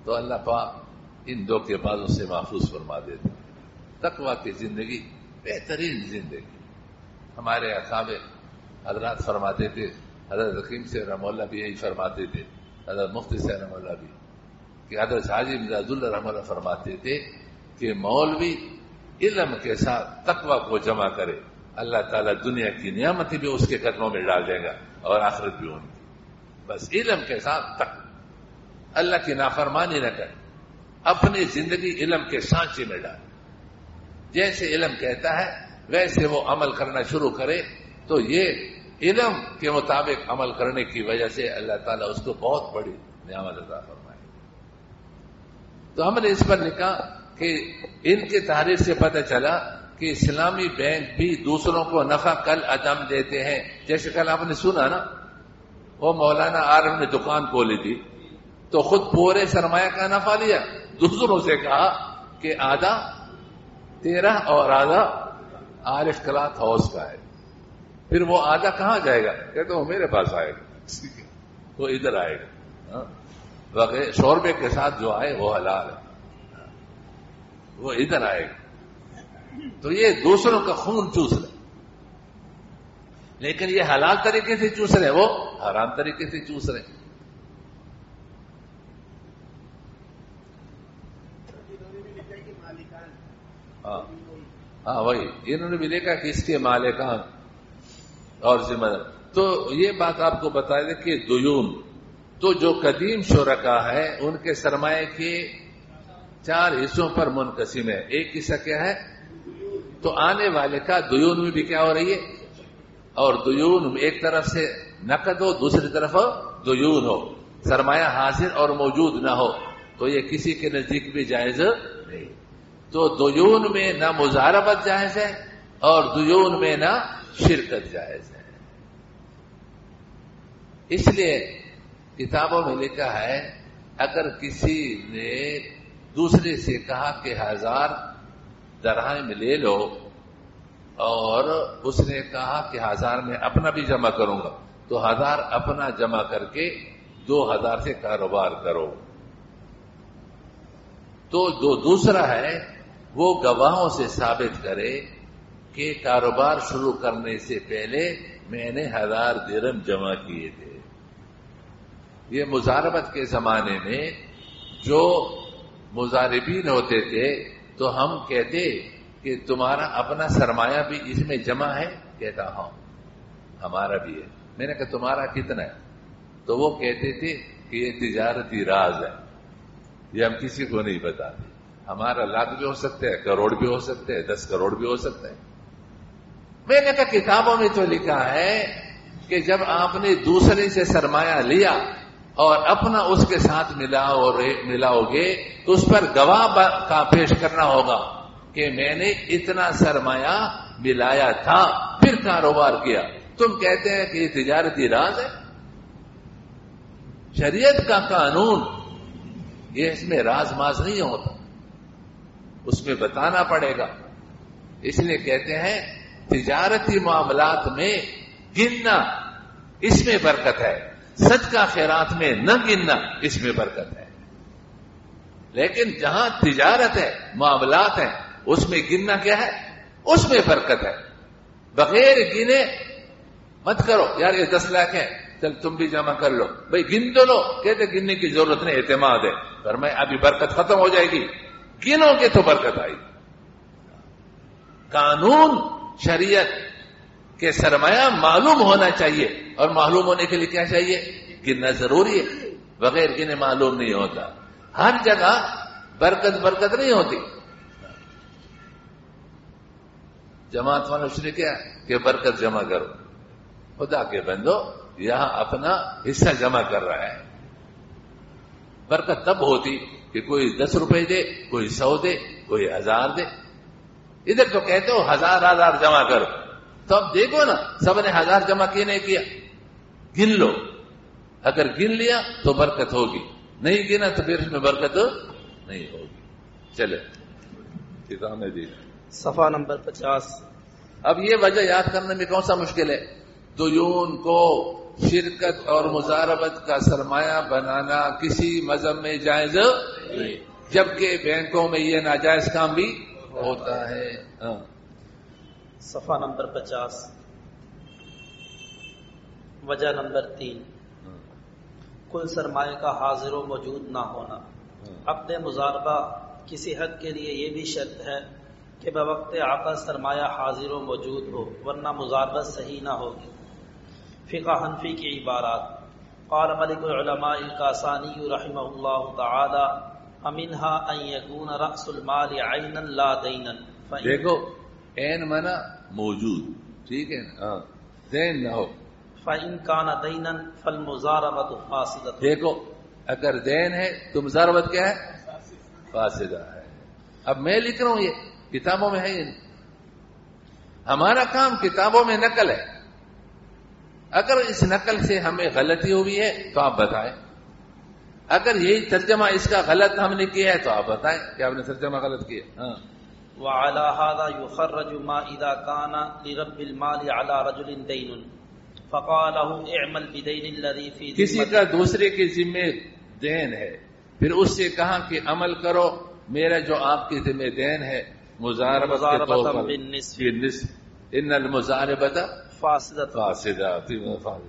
تو اللہ پاک ان دھوکے بازوں سے محفوظ فرما دیتے. تقوی کی زندگی بہترین زندگی. ہمارے اصحاب حضرات فرماتے تھے, حضرت حکیم سے رحمہ اللہ بھی یہی فرماتے تھے, حضرت مفتی سے رحمہ اللہ بھی, کہ حضرت حاجی مرزا اللہ رحمہ اللہ فرماتے تھے کہ مولوی علم کے ساتھ تقوی کو جمع کرے, اللہ تعالیٰ دنیا کی نعمتیں بھی اس کے قدموں میں ڈال دے گا اور آخرت بھی ان کی. بس علم کے ساتھ تقوی, اللہ کی نافرمانی نہ کرے, اپنی زندگی علم کے سانچے میں ڈال. جیسے علم کہتا ہے ویسے وہ عمل کرنا شروع کرے, تو یہ علم کے مطابق عمل کرنے کی وجہ سے اللہ تعالیٰ اس کو بہت بڑی نعمت عطا فرمائے. تو ہم نے اس پر لکھا کہ ان کی تحریر سے پتہ چلا کہ اسلامی بینک بھی دوسروں کو نفع کل عدم دیتے ہیں. جیسے کل آپ نے سنا نا، وہ مولانا عارف نے دکان کھولی تھی تو خود پورے سرمایہ کا نفع لیا، دوسروں سے کہا کہ آدھا تیرا اور آدھا عارف کلاتھ ہاؤس کا ہے. پھر وہ آدھا کہاں جائے گا؟ کہتے وہ میرے پاس آئے گا، وہ ادھر آئے گا. بغیر شوربے کے ساتھ جو آئے وہ حلال ہے، وہ ادھر آئے گا. تو یہ دوسروں کا خون چوس رہے، لیکن یہ حلال طریقے سے چوس رہے، وہ حرام طریقے سے چوس رہے. ہاں وہی انہوں نے بھی لکھا کہ اس کے مالکان اور ذمہ دار. تو یہ بات آپ کو بتا دیں کہ دیون تو جو قدیم شرکا ہے ان کے سرمایہ کے 4 حصوں پر منقسم ہے. ایک حصہ کیا ہے؟ تو آنے والے کا دیون میں بھی کیا ہو رہی ہے، اور دیون ایک طرف سے نقد ہو، دوسری طرف دیون ہو، سرمایہ حاضر اور موجود نہ ہو، تو یہ کسی کے نزدیک بھی جائز نہیں. تو دیون میں نہ مضاربت جائز ہے اور دیون میں نہ شرکت جائز ہے. اس لیے کتابوں میں لکھا ہے اگر کسی نے دوسرے سے کہا کہ 1000 درہم لے لو اور اس نے کہا کہ 1000 میں اپنا بھی جمع کروں گا، تو 1000 اپنا جمع کر کے 2000 سے کاروبار کرو. تو جو دوسرا ہے وہ گواہوں سے ثابت کرے کہ کاروبار شروع کرنے سے پہلے میں نے 1000 درہم جمع کیے تھے. یہ مضاربت کے زمانے میں جو مضاربین ہوتے تھے تو ہم کہتے کہ تمہارا اپنا سرمایہ بھی اس میں جمع ہے؟ کہتا ہاں ہمارا بھی ہے. میں نے کہا تمہارا کتنا ہے؟ تو وہ کہتے تھے کہ یہ تجارتی راز ہے، یہ ہم کسی کو نہیں بتاتے. ہمارا لاکھ بھی ہو سکتا ہے، کروڑ بھی ہو سکتے ہیں، 10 کروڑ بھی ہو سکتا ہے. میں نے کہا کتابوں میں تو لکھا ہے کہ جب آپ نے دوسرے سے سرمایہ لیا اور اپنا اس کے ساتھ ملاؤ گے تو اس پر گواہ کا پیش کرنا ہوگا کہ میں نے اتنا سرمایہ ملایا تھا پھر کاروبار کیا. تم کہتے ہیں کہ یہ تجارتی راز ہے. شریعت کا قانون یہ اس میں راز ماز نہیں ہوتا، اس میں بتانا پڑے گا. اس لیے کہتے ہیں تجارتی معاملات میں گننا اس میں برکت ہے، صدقہ خیرات میں نہ گننا اس میں برکت ہے. لیکن جہاں تجارت ہے، معاملات ہیں، اس میں گننا کیا ہے؟ اس میں برکت ہے. بغیر گنے مت کرو یار یہ 10 لاکھ ہے چل تم بھی جمع کر لو. بھئی گن تو لو. کہتے گننے کی ضرورت نہیں، اعتماد ہے. پر میں ابھی برکت ختم ہو جائے گی، گنو گے تو برکت آئی. قانون شریعت کے سرمایہ معلوم ہونا چاہیے، اور معلوم ہونے کے لیے کیا چاہیے؟ گننا ضروری ہے. بغیر گنے معلوم نہیں ہوتا. ہر جگہ برکت نہیں ہوتی. جماعت والوں نے کیا کہ برکت جمع کرو. خدا کے بندو یہاں اپنا حصہ جمع کر رہا ہے. برکت تب ہوتی کہ کوئی 10 روپے دے، کوئی 100 دے، کوئی 1000 دے. ادھر تو کہتے ہو 1000 جمع کرو، تو اب دیکھو نا سب نے 1000 جمع کیے نہیں کیا. گن لو، اگر گن لیا تو برکت ہوگی، نہیں گنا تو پھر اس میں برکت نہیں ہوگی. چلے کتابیں دی صفحہ نمبر 50. اب یہ وجہ یاد کرنے میں کون سا مشکل ہے؟ دیون کو شرکت اور مضاربت کا سرمایہ بنانا کسی مذہب میں جائز نہیں، جبکہ بینکوں میں یہ ناجائز کام بھی ہوتا ہے. صفحہ نمبر 50. وجہ نمبر 3 کل سرمایہ کا حاضر و موجود نہ ہونا. عقد مضاربہ کسی حق کے لیے یہ بھی شرط ہے کہ بوقت عقد سرمایہ حاضر و موجود ہو، ورنہ مضاربت صحیح نہ ہوگی. فقہ حنفی کی عبارات. قال ملک العلماء الکاسانی رحمہ اللہ تعالی امنها ان یکون رأس المال عینا لا دینا. دیکھو عین منا موجود، ٹھیک ہے نا، دین نہ ہو. فَإِنْ كَانَ دَيْنًا فَالْمُزَارَبَةُ فَاسِدَةٌ. دیکھو اگر دین ہے تو مزاربت کیا ہے؟ فاسدہ ہے. اب میں لکھ رہا ہوں، یہ کتابوں میں ہے یہ نہیں. ہمارا کام کتابوں میں نقل ہے. اگر اس نقل سے ہمیں غلطی ہوئی ہے تو آپ بتائیں. اگر یہی ترجمہ اس کا غلط ہم نے کیا ہے تو آپ بتائیں کہ آپ نے ترجمہ غلط کیا. ہاں. وعلى هذا يخرج ما إذا كان لرب المال على رجل دين فقال له اعمل بدين الذي في ذمتك. کسی کا دوسرے کے ذمہ دین ہے، پھر اس سے کہا کہ عمل کرو میرا جو آپ کے ذمہ دین ہے مزاربت کے طور پر بالنصف. ان المزاربت فاسدة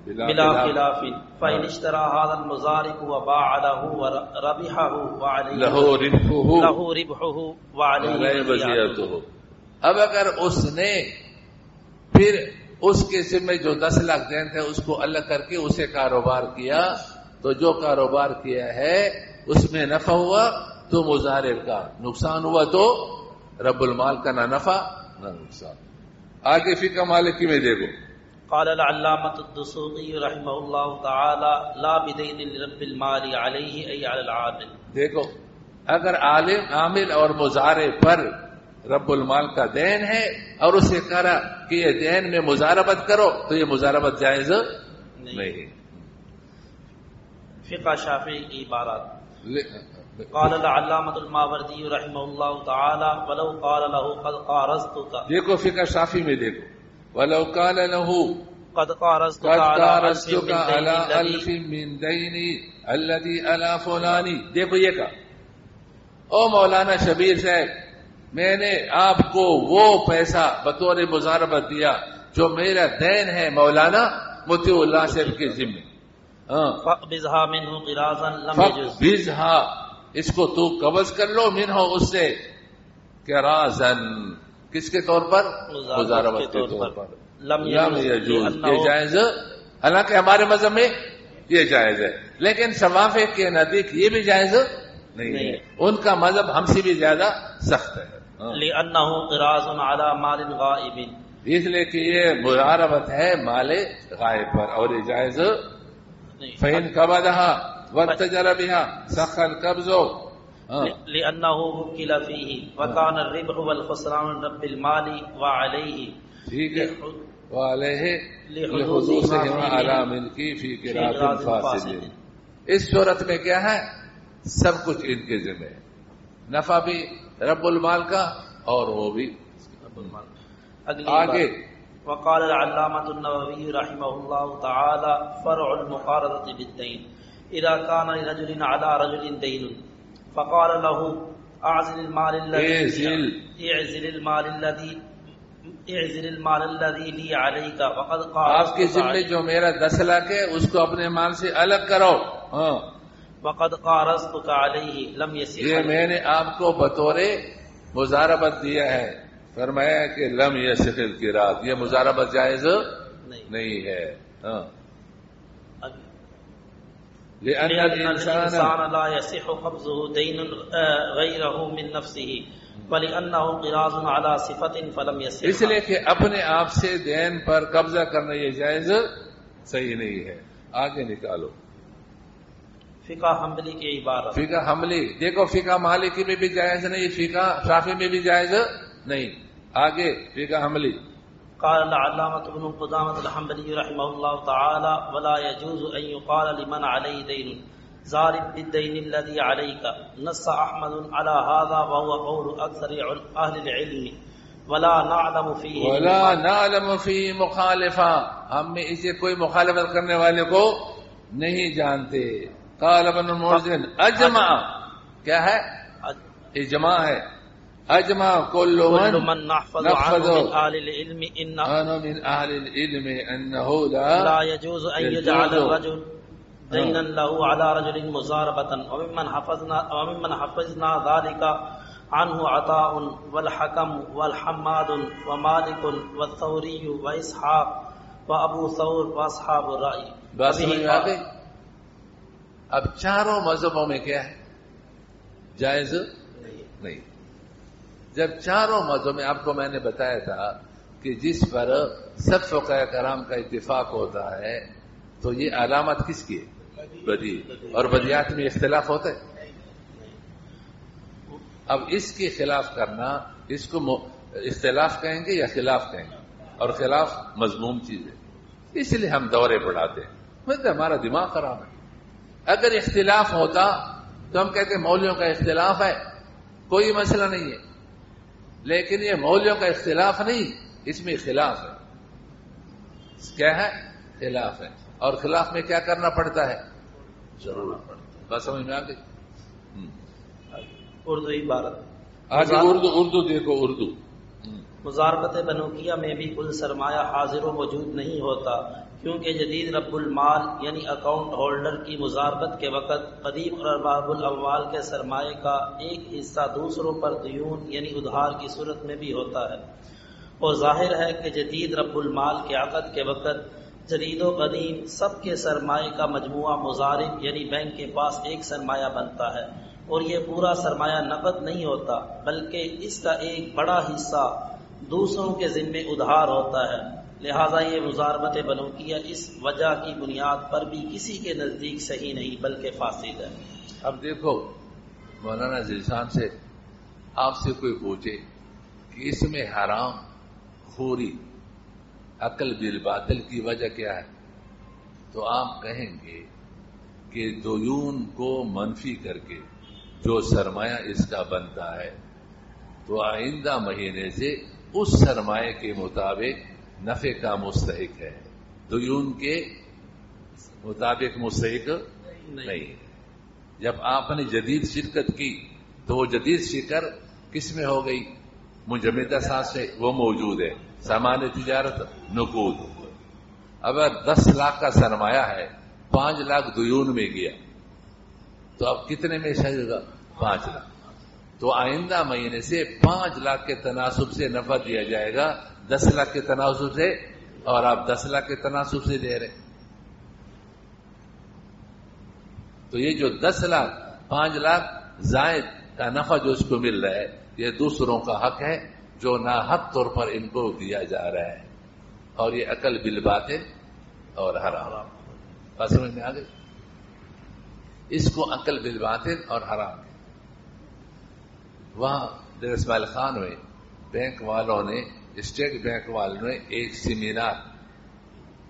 بلا خلاف فإن اشترى هذا المزارب وباع له وربحه وعليه له ربحه وعليه بزيته. اب اگر اس نے پھر اس کے ذمہ جو 10 لاکھ دین تھے اس کو الگ کر کے اسے کاروبار کیا تو جو کاروبار کیا ہے اس میں نفع ہوا تو مزارب کا، نقصان ہوا تو رب المال کا نہ نفع نہ نقصان. آگے فقہ مالکی میں دیکھو. قال العلامة الدسوقي رحمه الله تعالى لا بدين لرب المال عليه أي على العامل. دیکھو اگر عامل اور مزارب پر رب المال کا دین ہے اور اسے کہا کہ یہ دین میں مزاربت کرو تو یہ مزاربت جائز نہیں. فقہ شافعی کی عبارات. قال العلامة الماوردی رحمه الله تعالى ولو قال له قد قارضتك. دیکھو فقہ شافعی میں دیکھو ولو قال له قد قارضتك على ألف من ديني الذي على فلاني. دیکھو یہ کہا او مولانا شبیر صاحب میں نے آپ کو وہ پیسہ بطور مزاربت دیا جو میرا دین ہے مولانا مطیع اللہ صاحب کے ذمہ. فَقْبِزْهَا مِنْهُ قِرَاضًا لَمْ يَجُزْ. فَقْبِزْهَا اس کو تو قبض کر لو منہ اس سے قِرَاضًا کس کے طور پر؟ مزاربت کے طور پر. لم يجوز یہ جائز. حالانکہ ہمارے مذہب میں یہ جائز ہے لیکن شوافی کے نزدیک یہ بھی جائز نہیں ہے. ان کا مذہب ہم سے بھی زیادہ سخت ہے. لِأَنَّهُ قِرَاضٌ عَلَى مَالٍ غَائِبٍ اس لیے کہ یہ مزاربت ہے مال غائب پر اور یہ جائز. فَإِنْ قَبَضَهَا وَاتَّجَرَ بِهَا صَحَّ الْقَبْضُ لِأَنَّهُ وُكِّلَ فِيهِ وَكَانَ الرِّبْحُ وَالْخُسْرَانُ رَبِّ الْمَالِ وَعَلَيْهِ. ٹھیک ہے. وَعَلَيْهِ لِحُدُوثِهِمَا عَلَى مِلْكِهِ فِي قِرَاضٍ فَاسِدٍ. اس صورت میں کیا ہے؟ سب کچھ ان کے ذمہ ہے. نفع بھی رب المال کا اور وہ بھی رب المال. آگے وقال العلامة النووي رحمه الله تعالى فرع المقارضة بالدين إذا كان لرجل على رجل دين فقال له اعزل المال الذي لي عليك وقد قارضتك. آپ کے ذمہ جو میرا 10 لاکھ ہے اس کو اپنے مال سے الگ کرو. وقد قارضتك عليه لم يصح. یہ میں نے آپ کو بطور مزاربت دیا ہے. فرمایا کہ لم یصح القراض یہ مزاربت جائز نہیں ہے. لأن الإنسان لا يصح قبضه دين غيره من نفسه ولأنه قراض على صفة فلم يصح. اس لیے کہ اپنے آپ سے دین پر قبضہ کرنا یہ جائز صحیح نہیں ہے. آگے نکالو فقہ حنبلی کی عبارت. فقہ حنبلی دیکھو فقہ مالکی میں بھی جائز نہیں، فقہ شافعی میں بھی جائز نہیں. آگے فقہ حنبلی. قال العلامة ابن قدامة الحنبلي رحمه الله تعالى ولا يجوز أن يقال لمن عليه دين زارب بالدين الذي عليك. نص أحمد على هذا وهو قول أكثر أهل العلم ولا نعلم فيه مخالفا. ہم میں اسے کوئی مخالفت کرنے والے کو نہیں جانتے. قال ابن الموزن اجمع کیا ہے؟ اجماع ہے. اجمع كل من نحفظ عنه من اهل العلم انا من اهل العلم انه لا يجوز ان يجعل الرجل دينا له على رجل مزاربة. وممن حفظنا ذلك عنه عطاء والحكم والحماد ومالك والثوري واسحاق وابو ثور واصحاب الرأي. بس اب چاروں مذہبوں میں کیا ہے؟ جائز نہیں. جب چاروں مذہبوں میں آپ کو میں نے بتایا تھا کہ جس پر سب فقہاء کرام کا اتفاق ہوتا ہے تو یہ علامت کس کی ہے؟ بدی. اور بدیات میں اختلاف ہوتا ہے. اب اس کے خلاف کرنا اس کو اختلاف کہیں گے یا خلاف کہیں گے؟ اور خلاف مذموم چیز ہے. اس لیے ہم دورے پڑھاتے ہیں. مطلب ہمارا دماغ خراب ہے. اگر اختلاف ہوتا تو ہم کہتے ہیں مولویوں کا اختلاف ہے، کوئی مسئلہ نہیں ہے. لیکن یہ مولویوں کا اختلاف نہیں، اس میں خلاف ہے. کیا ہے؟ خلاف ہے. اور خلاف میں کیا کرنا پڑتا ہے؟ ضرور پڑتا ہے. بس سمجھ میں آ گئی. اردو عبارت آگے اردو دیکھو. اردو مزاربت بنوکیہ میں بھی کل سرمایہ حاضر و موجود نہیں ہوتا، کیونکہ جدید رب المال یعنی اکاؤنٹ ہولڈر کی مزاربت کے وقت قدیم اور ارباب الاموال کے سرمایہ کا ایک حصہ دوسروں پر دیون یعنی ادھار کی صورت میں بھی ہوتا ہے. اور ظاہر ہے کہ جدید رب المال کے عقد کے وقت جدید و قدیم سب کے سرمایہ کا مجموعہ مضارب یعنی بینک کے پاس ایک سرمایہ بنتا ہے، اور یہ پورا سرمایہ نقد نہیں ہوتا بلکہ اس کا ایک بڑا حصہ دوسروں کے ذمے ادھار ہوتا ہے. لہذا یہ مزاربت بنوکیہ اس وجہ کی بنیاد پر بھی کسی کے نزدیک صحیح نہیں بلکہ فاسد ہے. اب دیکھو مولانا ذیشان سے آپ سے کوئی پوچھے کہ اس میں حرام خوری عقل بالباطل کی وجہ کیا ہے، تو آپ کہیں گے کہ دیون کو منفی کر کے جو سرمایہ اس کا بنتا ہے تو آئندہ مہینے سے اس سرمایہ کے مطابق نفع کا مستحق ہے، دیون کے مطابق مستحق نہیں. جب آپ نے جدید شرکت کی تو وہ جدید شکر کس میں ہو گئی؟ مجمدہ ساز سے وہ موجود ہے. سامان تجارت نقود. اگر 10 لاکھ کا سرمایہ ہے 5 لاکھ دیون میں گیا تو اب کتنے میں شاید گا؟ 5 لاکھ. تو آئندہ مہینے سے 5 لاکھ کے تناسب سے نفع دیا جائے گا 10 لاکھ کے تناسب سے، اور آپ 10 لاکھ کے تناسب سے دے رہے. تو یہ جو 10 لاکھ 5 لاکھ زائد کا نفع جو اس کو مل رہا ہے یہ دوسروں کا حق ہے جو ناحق طور پر ان کو دیا جا رہا ہے، اور یہ عقل بالباطل اور حرام. بات سمجھ میں آ گئی؟ اس کو عقل بالباطل اور حرام. وہاں در اسماعیل خان میں بینک والوں نے، اسٹیٹ بینک والوں نے ایک سیمینار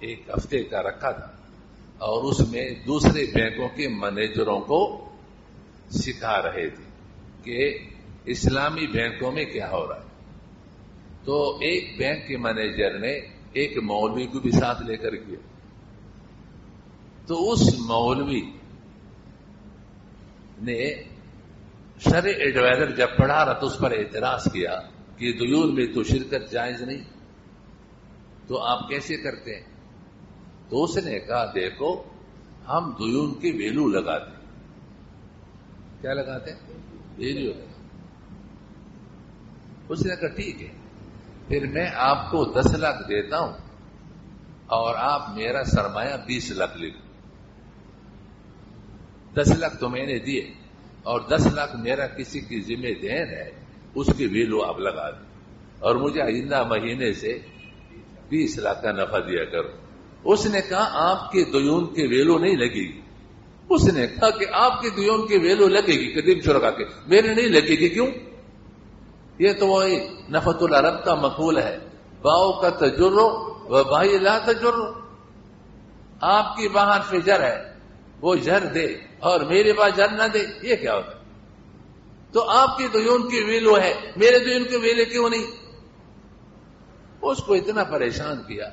1 ہفتے کا رکھا تھا، اور اس میں دوسرے بینکوں کے مینیجروں کو سکھا رہے تھے کہ اسلامی بینکوں میں کیا ہو رہا ہے. تو ایک بینک کے مینیجر نے ایک مولوی کو بھی ساتھ لے کر کیا. تو اس مولوی نے شرع ایڈوائزر جب پڑھا رہا تو اس پر اعتراض کیا کہ دیون میں تو شرکت جائز نہیں، تو آپ کیسے کرتے ہیں؟ تو اس نے کہا دیکھو ہم دیون کی ویلو لگاتے. کیا لگاتے ہیں؟ ویلو. اس نے کہا ٹھیک ہے، پھر میں آپ کو 10 لاکھ دیتا ہوں اور آپ میرا سرمایہ 20 لاکھ لے لو. 10 لاکھ تو میں نے دیے اور 10 لاکھ میرا کسی کی ذمہ دین ہے، اس کی ویلو آپ لگا دیں اور مجھے آئندہ مہینے سے 20 لاکھ کا نفع دیا کرو. اس نے کہا آپ کے دیون کی ویلو نہیں لگے گی. اس نے کہا کہ آپ کے دیون کی ویلو لگے گی قدیم شرکا کے، میرے نہیں لگے گی. کیوں؟ یہ تو وہی نفت العرب کا مقول ہے، باؤ کا تجرو و بھائی لا تجرو. آپ کی باہر پہ جر ہے، وہ جر دے اور میرے پاس جر نہ دے، یہ کیا ہوتا ہے؟ تو آپ کی دیون کی ویلو ہے، میرے دیون کی ویلو کیوں نہیں؟ اس کو اتنا پریشان کیا،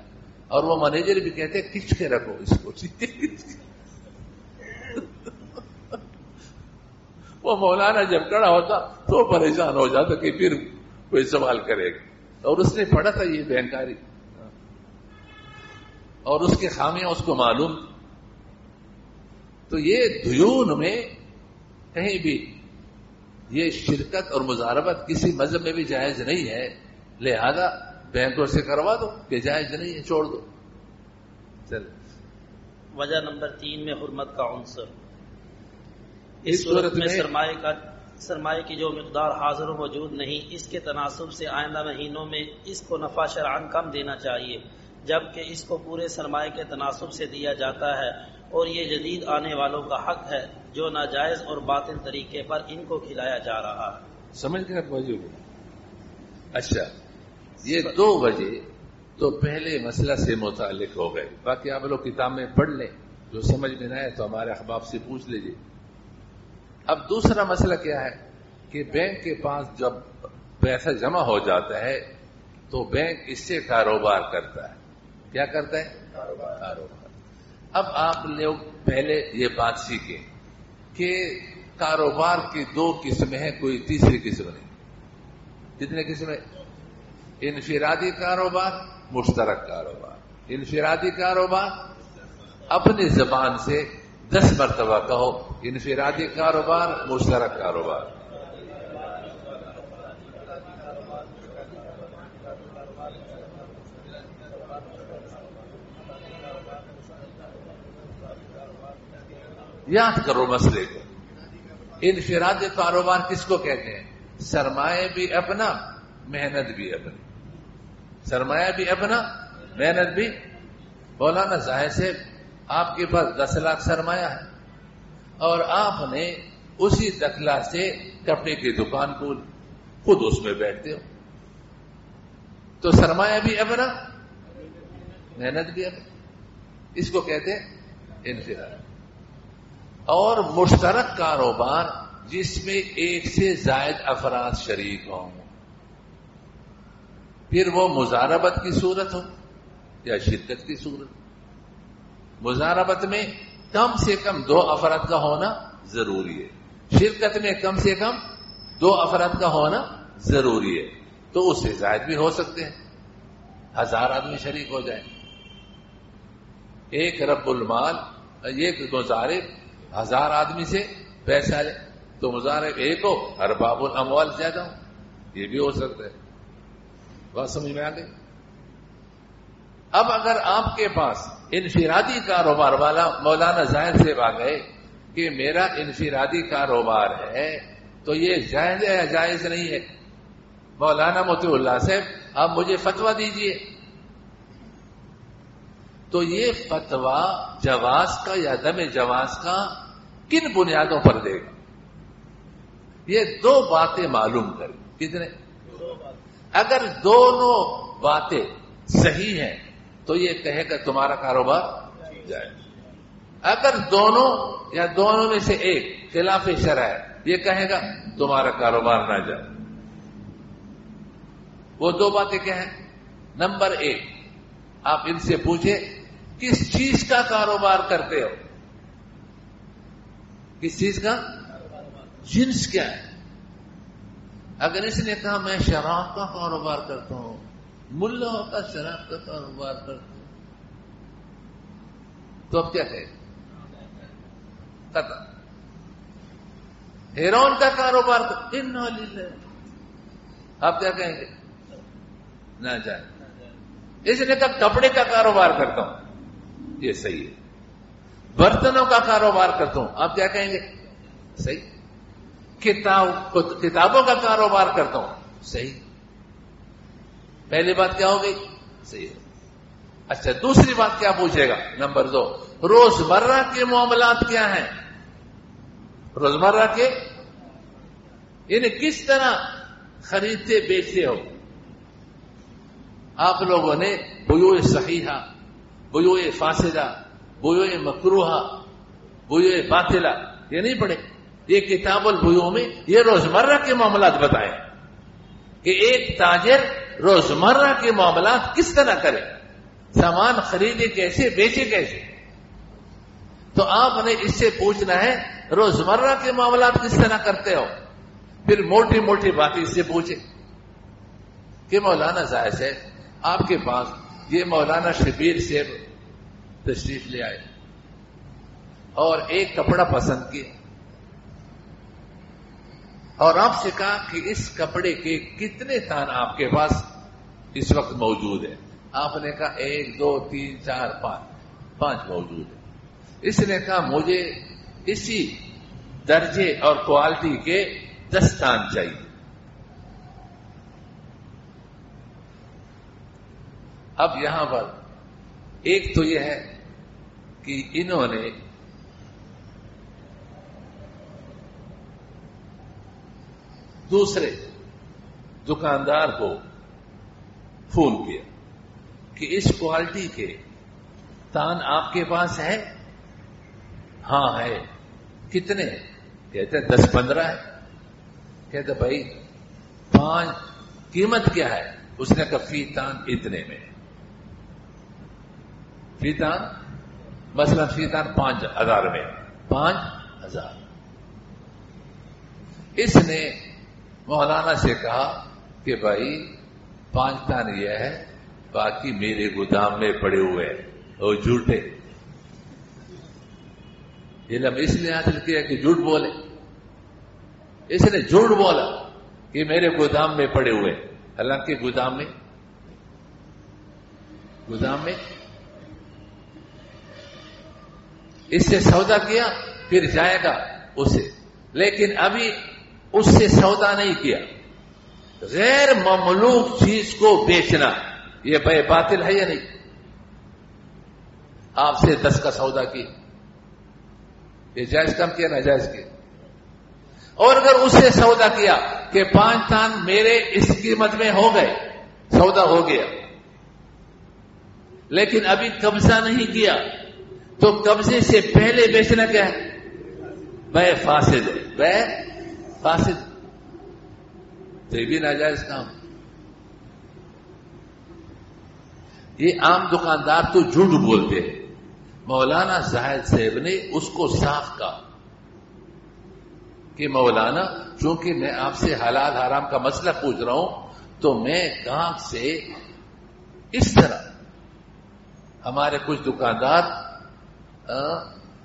اور وہ مینیجر بھی کہتے کھچ کے رکھو اس کو. وہ مولانا جب کھڑا ہوتا تو پریشان ہو جاتا کہ پھر کوئی سوال کرے گا. اور اس نے پڑھا تھا یہ بینکاری اور اس کے خامیاں اس کو معلوم. تو یہ دیون میں کہیں بھی یہ شرکت اور مزاربت کسی مذہب میں بھی جائز نہیں ہے، لہذا بینکوں سے کروا دو کہ جائز نہیں ہے، چھوڑ دو. چل وجہ نمبر 3 میں حرمت کا عنصر. اس صورت میں سرمایہ کا سرمایہ کی جو مقدار حاضر و موجود نہیں، اس کے تناسب سے آئندہ مہینوں میں اس کو نفع شرعاً کم دینا چاہیے، جبکہ اس کو پورے سرمایہ کے تناسب سے دیا جاتا ہے، اور یہ جدید آنے والوں کا حق ہے جو ناجائز اور باطل طریقے پر ان کو کھلایا جا رہا ہے۔ سمجھ گئے وجہ؟ اچھا، یہ دو وجہ تو پہلے مسئلہ سے متعلق ہو گئے، باقی آپ لوگ کتاب میں پڑھ لیں، جو سمجھ میں نہ آئے تو ہمارے احباب سے پوچھ لیجیے۔ اب دوسرا مسئلہ کیا ہے کہ بینک کے پاس جب پیسہ جمع ہو جاتا ہے تو بینک اس سے کاروبار کرتا ہے۔ کیا کرتا ہے؟ کاروبار۔ اب آپ لوگ پہلے یہ بات سیکھیں کہ کاروبار کی دو قسمیں ہیں، کوئی تیسری قسم نہیں۔ کتنے قسمیں؟ انفرادی کاروبار، مشترک کاروبار۔ انفرادی کاروبار اپنی زبان سے 10 مرتبہ کہو، انفرادی کاروبار، مشترک کاروبار۔ یاد کرو مسئلے کو۔ انفرادی کاروبار کس کو کہتے ہیں؟ سرمایہ بھی اپنا، محنت بھی اپنی۔ سرمایہ بھی اپنا، محنت بھی۔ مولانا ظاہر سے آپ کے پاس 10 لاکھ سرمایہ ہے اور آپ نے اسی 10 لاکھ سے کپڑے کی دکان کھولی، خود اس میں بیٹھتے ہو، تو سرمایہ بھی اپنا، محنت بھی اپنا۔ اس کو کہتے ہیں انفراد۔ اور مشترک کاروبار جس میں ایک سے زائد افراد شریک ہوں، پھر وہ مضاربت کی صورت ہو یا شرکت کی صورت۔ مضاربت میں کم سے کم 2 افراد کا ہونا ضروری ہے، شرکت میں کم سے کم 2 افراد کا ہونا ضروری ہے، تو اس سے زائد بھی ہو سکتے ہیں، 1000 آدمی شریک ہو جائیں۔ ایک رب المال، ایک مضارب 1000 آدمی سے پیسہ لے تو مضارب ایک ہو، ارباب الاموال زیادہ ہو، یہ بھی ہو سکتا ہے۔ بات سمجھ میں آ گئی؟ اب اگر آپ کے پاس انفرادی کاروبار والا مولانا ظاہر سے آ گئے کہ میرا انفرادی کاروبار ہے تو یہ جائز ہے یا جائز نہیں ہے؟ مولانا مطیع اللہ صاحب آپ مجھے فتویٰ دیجئے۔ تو یہ فتویٰ جواز کا یا عدم جواز کا کن بنیادوں پر دے گا؟ یہ 2 باتیں معلوم کریں۔ کتنے؟ اگر دونوں باتیں صحیح ہیں تو یہ کہے گا تمہارا کاروبار جائز۔ اگر دونوں یا دونوں میں سے ایک خلاف شرع ہے، یہ کہے گا تمہارا کاروبار نہ جائے۔ وہ 2 باتیں کیا ہیں؟ نمبر 1، آپ ان سے پوچھیں کس چیز کا کاروبار کرتے ہو؟ کس چیز کا؟ جنس کیا ہے؟ اگر اس نے کہا میں شراب کا کاروبار کرتا ہوں، ملا کا شراب کا کاروبار کرتا ہوں، تو اب کیا کہے؟ قطع۔ ہیرون کا کاروبار انا للہ، آپ کیا کہیں گے؟ نہ جائے۔ اس نے کہا کپڑے کا کاروبار کرتا ہوں، یہ صحیح ہے۔ برتنوں کا کاروبار کرتا ہوں، آپ کیا کہیں گے؟ صحیح۔ کتابوں کا کاروبار کرتا ہوں، صحیح۔ پہلی بات کیا ہو گئی؟ صحیح ہے۔ اچھا، دوسری بات کیا پوچھے گا؟ نمبر 2، روزمرہ کے معاملات کیا ہیں؟ روزمرہ کے یعنی کس طرح خریدتے بیچتے ہو؟ آپ لوگوں نے بیوع صحیحہ، بیوع فاسدہ، بیوع مکروہہ، بیوع باطلہ یہ نہیں پڑھے؟ یہ کتاب البیوع میں یہ روزمرہ کے معاملات بتائیں کہ ایک تاجر روزمرہ کے معاملات کس طرح کرے، سامان خریدے کیسے، بیچے کیسے۔ تو آپ نے اس سے پوچھنا ہے روزمرہ کے معاملات کس طرح کرتے ہو، پھر موٹی موٹی باتیں اس سے پوچھے کہ مولانا ظاہر سے آپ کے پاس یہ مولانا شبیر سے تشریف لے آئے اور ایک کپڑا پسند کیا اور آپ سے کہا کہ اس کپڑے کے کتنے تان آپ کے پاس اس وقت موجود ہے؟ آپ نے کہا 1 2 3 4 5 موجود ہے۔ اس نے کہا مجھے اسی درجے اور کوالٹی کے 10 تان چاہیے. اب یہاں پر ایک تو یہ ہے کہ انہوں نے دوسرے دکاندار کو فون کیا کہ اس کوالٹی کے تان آپ کے پاس ہے؟ ہاں ہے. کتنے؟ کہتے 10-15 ہے. کہتے بھائی 5 قیمت کیا ہے؟ اس نے کہا فی تان اتنے میں. فی تان مثلا فی تان 5,000 میں. 5,000. اس نے مولانا سے کہا کہ بھائی 5 تان یہ ہے، باقی میرے گودام میں پڑے ہوئے ہیں. اور جھوٹے علم اس لیے حاصل کیا کہ جھوٹ بولے. اس نے جھوٹ بولا کہ میرے گودام میں پڑے ہوئے. حالانکہ گودام میں اس سے سودا کیا پھر جائے گا اسے، لیکن ابھی اس سے سودا نہیں کیا. غیر مملوک چیز کو بیچنا یہ بے باطل ہے یا نہیں؟ آپ سے 10 کا سودا کی، یہ جائز کم کیا ناجائز کیا؟ اور اگر اس سے سودا کیا کہ 5 تان میرے اس قیمت میں ہو گئے، سودا ہو گیا، لیکن ابھی قبضہ نہیں کیا، تو قبضے سے پہلے بیچنا کیا ہے؟ بے فاسد ہے. بے فاسد تو یہ بھی ناجائز کام. یہ عام دکاندار تو جھوٹ بولتے ہیں. مولانا زاہد صاحب نے اس کو صاف کہا کہ مولانا چونکہ میں آپ سے حلال حرام کا مسئلہ پوچھ رہا ہوں تو میں گاہک سے اس طرح، ہمارے کچھ دکاندار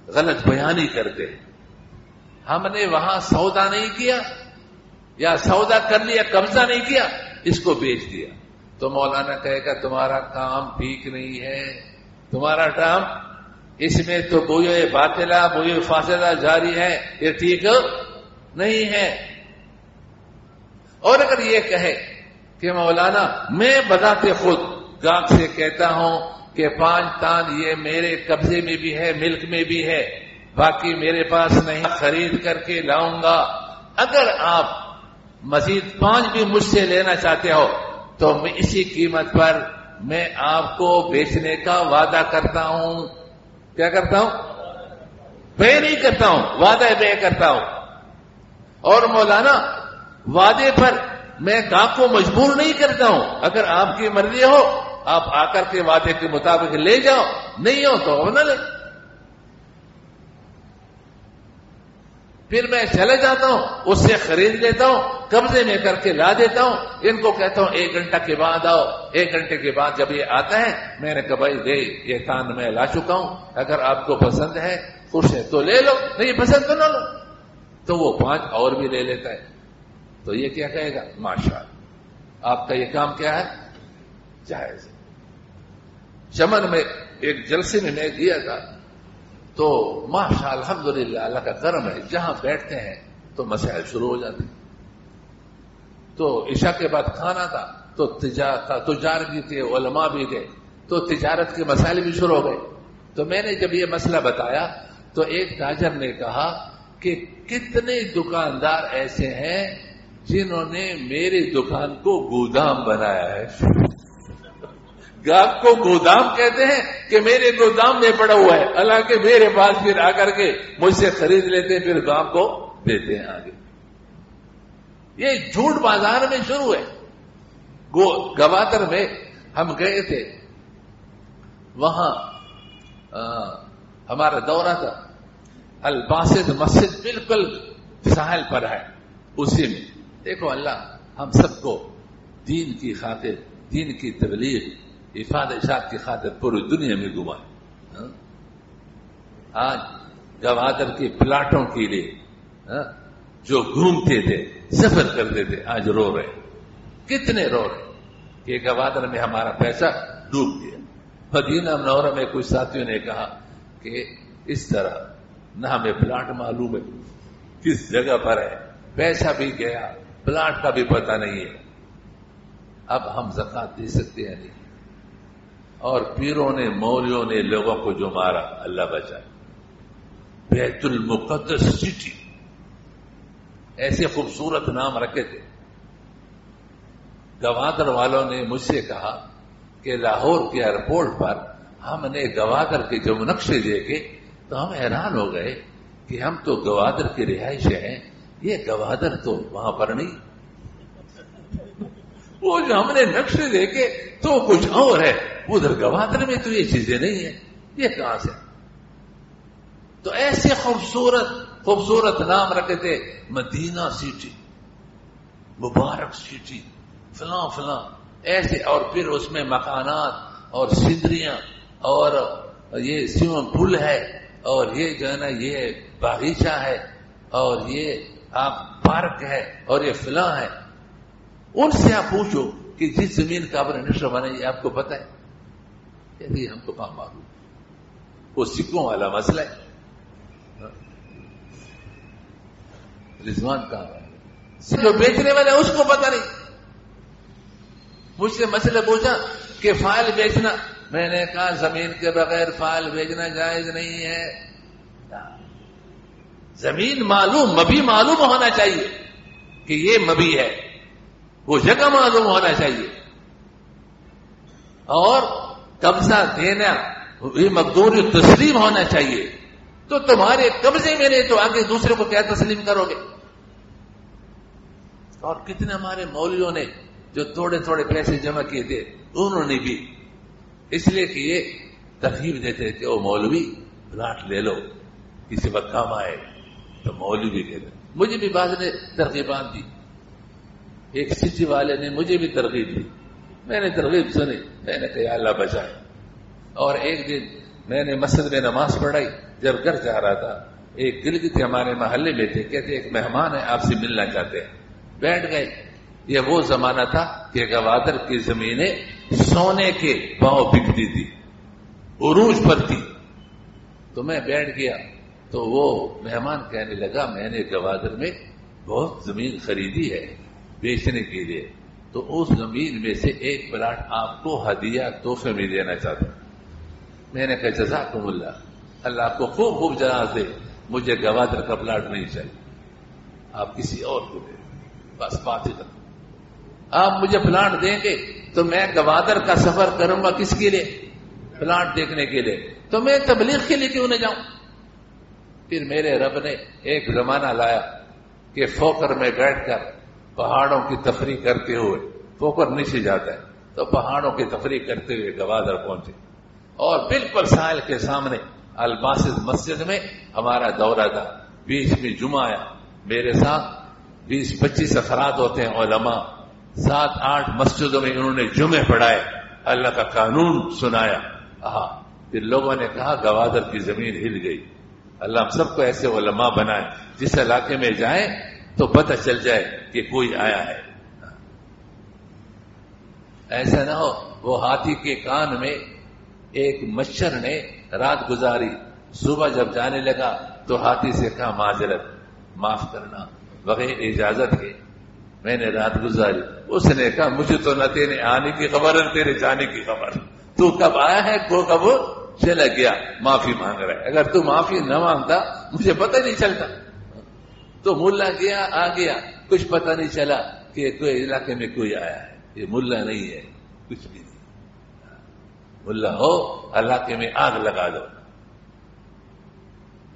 غلط بیانی کرتے ہیں، ہم نے وہاں سودا نہیں کیا یا سودا کر لیا قبضہ نہیں کیا، اس کو بیچ دیا. تو مولانا کہے گا تمہارا کام ٹھیک نہیں ہے، تمہارا کام اس میں تو بوئے باطلہ بوئے فاسدہ جاری ہے، یہ ٹھیک نہیں ہے. اور اگر یہ کہے کہ مولانا میں بذات خود گاہک سے کہتا ہوں کہ 5 تان یہ میرے قبضے میں بھی ہے، ملک میں بھی ہے، باقی میرے پاس نہیں، خرید کر کے لاؤں گا، اگر آپ مزید 5 بھی مجھ سے لینا چاہتے ہو تو میں اسی قیمت پر میں آپ کو بیچنے کا وعدہ کرتا ہوں. کیا کرتا ہوں؟ بے نہیں کرتا ہوں، وعدہ بے کرتا ہوں. اور مولانا وعدے پر میں گاہک کو مجبور نہیں کرتا ہوں، اگر آپ کی مرضی ہو آپ آ کر کے وعدے کے مطابق لے جاؤ، نہیں ہو تو نہ لے. پھر میں چلے جاتا ہوں، اس سے خرید لیتا ہوں، قبضے میں کر کے لا دیتا ہوں. ان کو کہتا ہوں 1 گھنٹہ کے بعد آؤ. 1 گھنٹے کے بعد جب یہ آتا ہے میں نے کہا بھائی دے یہ تان میں لا چکا ہوں، اگر آپ کو پسند ہے خوش ہے تو لے لو، نہیں پسند تو نہ لو. تو وہ 5 اور بھی لے لیتا ہے. تو یہ کیا کہے گا؟ ماشاءاللہ آپ کا یہ کام کیا ہے؟ جائز. چمن میں ایک جلسے میں گیا تھا تو ماشاء الحمدللہ اللہ کا کرم ہے، جہاں بیٹھتے ہیں تو مسائل شروع ہو جاتے ہیں. تو عشاء کے بعد کھانا تھا تو تجار بھی تھے، علماء بھی تھے، تو تجارت کے مسائل بھی شروع ہو گئے. تو میں نے جب یہ مسئلہ بتایا تو ایک تاجر نے کہا کہ کتنے دکاندار ایسے ہیں جنہوں نے میری دکان کو گودام بنایا ہے. گاہک کو گودام کہتے ہیں کہ میرے گودام میں پڑا ہوا ہے، حالانکہ میرے پاس پھر آ کر کے مجھ سے خرید لیتے ہیں، پھر گاہک کو دیتے ہیں آگے. یہ جھوٹ بازار میں شروع ہے. گوادر میں ہم گئے تھے، وہاں ہمارا دورہ تھا. الباسط مسجد بالکل ساحل پر ہے، اسی میں. دیکھو اللہ ہم سب کو دین کی خاطر، دین کی تبلیغ، افادات کی خاطر پوری دنیا میں گھمائے. آج گوادر کے پلاٹوں کے لیے جو گھومتے تھے، سفر کرتے تھے، آج رو رہے. کتنے رو رہے کہ گوادر میں ہمارا پیسہ ڈوب گیا. مدینہ منورہ میں کچھ ساتھیوں نے کہا کہ اس طرح نہ ہمیں پلاٹ معلوم ہے کس جگہ پر ہے، پیسہ بھی گیا، پلاٹ کا بھی پتہ نہیں ہے. اب ہم زکات دے سکتے ہیں نہیں. اور پیروں نے مولیوں نے لوگوں کو جو مارا اللہ بچائے. بیت المقدس سٹی، ایسے خوبصورت نام رکھے تھے. گوادر والوں نے مجھ سے کہا کہ لاہور کے ایئرپورٹ پر ہم نے گوادر کے جو نقشے دیکھے تو ہم حیران ہو گئے کہ ہم تو گوادر کی رہائش ہیں، یہ گوادر تو وہاں پر نہیں. وہ جو ہم نے نقشے دیکھے تو کچھ اور ہے، ادھر گوادر میں تو یہ چیزیں نہیں ہیں، یہ کہاں سے؟ تو ایسے خوبصورت نام رکھے تھے، مدینہ سٹی، مبارک سٹی، فلاں فلاں ایسے. اور پھر اس میں مکانات اور سدریاں اور یہ سوئمنگ پول ہے اور یہ جو ہے نا یہ باغیچہ ہے اور یہ آپ پارک ہے اور یہ فلاں ہے. ان سے آپ پوچھو کہ جس زمین کا آپ نے نقشہ بنائی آپ کو پتہ ہے؟ کہ ہم کو کہاں معلوم، وہ سکوں والا مسئلہ ہے. رضوان کہاں جو بیچنے والے اس کو پتہ نہیں. مجھ سے مسئلہ پوچھا کہ فائل بیچنا، میں نے کہا زمین کے بغیر فائل بیچنا جائز نہیں ہے. زمین معلوم، مبی معلوم ہونا چاہیے کہ یہ مبی ہے، وہ جگہ معلوم ہونا چاہیے. اور قبضہ دینا یہ مقدور تسلیم ہونا چاہیے. تو تمہارے قبضے میں نہیں تو آگے دوسرے کو کیا تسلیم کرو گے؟ اور کتنے ہمارے مولویوں نے جو تھوڑے تھوڑے پیسے جمع کیے تھے انہوں نے بھی اس لیے کہ یہ ترغیب دیتے کہ وہ مولوی پلاٹ لے لو کسی وقت کام آئے تو مولوی بھی کہتے. مجھے بھی بعض نے ترغیبات دی، ایک سٹی والے نے مجھے بھی ترغیب دی، میں نے ترغیب سنی، میں نے کہا اللہ بچائے. اور ایک دن میں نے مسجد میں نماز پڑھائی، جب گھر جا رہا تھا ایک گلگت ہمارے محلے میں تھے، کہتے ایک مہمان ہے آپ سے ملنا چاہتے ہیں. بیٹھ گئے. یہ وہ زمانہ تھا کہ گوادر کی زمینیں سونے کے پاؤں بکتی تھی، عروج پر تھی. تو میں بیٹھ گیا تو وہ مہمان کہنے لگا میں نے گوادر میں بہت زمین خریدی ہے بیچنے کے لیے، تو اس زمین میں سے ایک پلاٹ آپ کو ہدیہ تحفے میں دینا چاہتا ہوں. میں نے کہا جزاکم اللہ، اللہ آپ کو خوب خوب جناز دے، مجھے گوادر کا پلاٹ نہیں چاہیے، آپ کسی اور کو دیں، بس بات ہی ختم. آپ مجھے پلاٹ دیں گے تو میں گوادر کا سفر کروں گا کس کے لیے؟ پلاٹ دیکھنے کے لیے. تو میں تبلیغ کے لیے کیوں نہ جاؤں؟ پھر میرے رب نے ایک زمانہ لایا کہ فوکر میں بیٹھ کر پہاڑوں کی تفریح کرتے ہوئے، فوکر نیچے جاتا ہے تو پہاڑوں کی تفریح کرتے ہوئے گوادر پہنچے. اور بالکل ساحل کے سامنے الباسط مسجد میں ہمارا دورہ تھا. بیچ میں جمعہ آیا، میرے ساتھ 20-25 افراد ہوتے ہیں علماء، 7-8 مسجدوں میں انہوں نے جمعے پڑھائے، اللہ کا قانون سنایا. پھر لوگوں نے کہا گوادر کی زمین ہل گئی. اللہ ہم سب کو ایسے علماء بنائے جس علاقے میں جائیں تو پتہ چل جائے کہ کوئی آیا ہے. ایسا نہ ہو وہ ہاتھی کے کان میں ایک مچھر نے رات گزاری، صبح جب جانے لگا تو ہاتھی سے کہا معذرت، معاف کرنا، بغیر اجازت کے میں نے رات گزاری. اس نے کہا مجھے تو نہ تیرے آنے کی خبر ہے تیرے جانے کی خبر، تو کب آیا ہے کو کب چلا گیا، معافی مانگ رہا ہے. اگر تو معافی نہ مانگتا مجھے پتہ نہیں چلتا. تو ملا گیا آ گیا، کچھ پتہ نہیں چلا کہ کوئی علاقے میں کوئی آیا ہے. یہ ملا نہیں ہے، کچھ بھی نہیں. ملا ہو علاقے میں آگ لگا دو،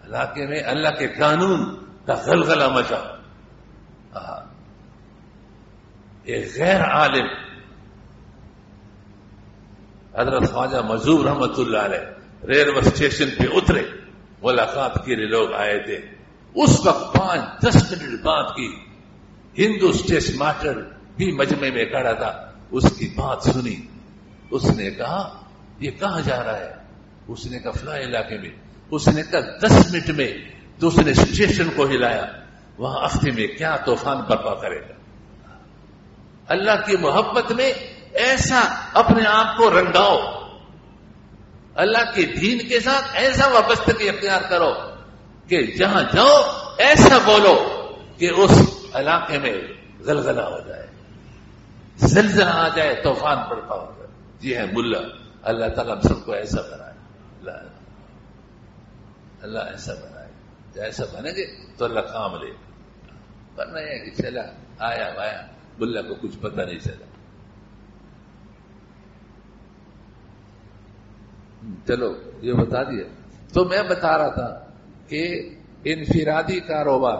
علاقے میں اللہ کے قانون کا غلغلہ مچا. ایک غیر عالم حضرت خواجہ مظہور رحمت اللہ علیہ ریلوے اسٹیشن پہ اترے، ملاقات کے لیے لوگ آئے تھے. اس وقت 5-10 منٹ بعد کی ہندو اسٹیٹ ماسٹر بھی مجمع میں کھڑا تھا، اس کی بات سنی. اس نے کہا یہ کہاں جا رہا ہے؟ اس نے کہا فلاں علاقے میں. اس نے کہا 10 منٹ میں تو اس نے اسٹیشن کو ہلایا. وہاں ہفتے میں کیا طوفان برپا کرے گا. اللہ کی محبت میں ایسا اپنے آپ کو رنگاؤ، اللہ کے دین کے ساتھ ایسا وابستگی اختیار کرو کہ جہاں جاؤ ایسا بولو کہ اس علاقے میں زلزلہ ہو جائے، زلزلہ آ جائے، طوفان پڑتا ہو جائے. جی ہے ملا، اللہ تعالیٰ ہم سب کو ایسا بنائے. اللہ ایسا بنائے، ایسا بنے گے تو اللہ کام لے. ورنہ ہے کہ چلا آیا وایا، ملا کو کچھ پتہ نہیں چلا. چلو یہ بتا دیا. تو میں بتا رہا تھا کہ انفرادی کاروبار.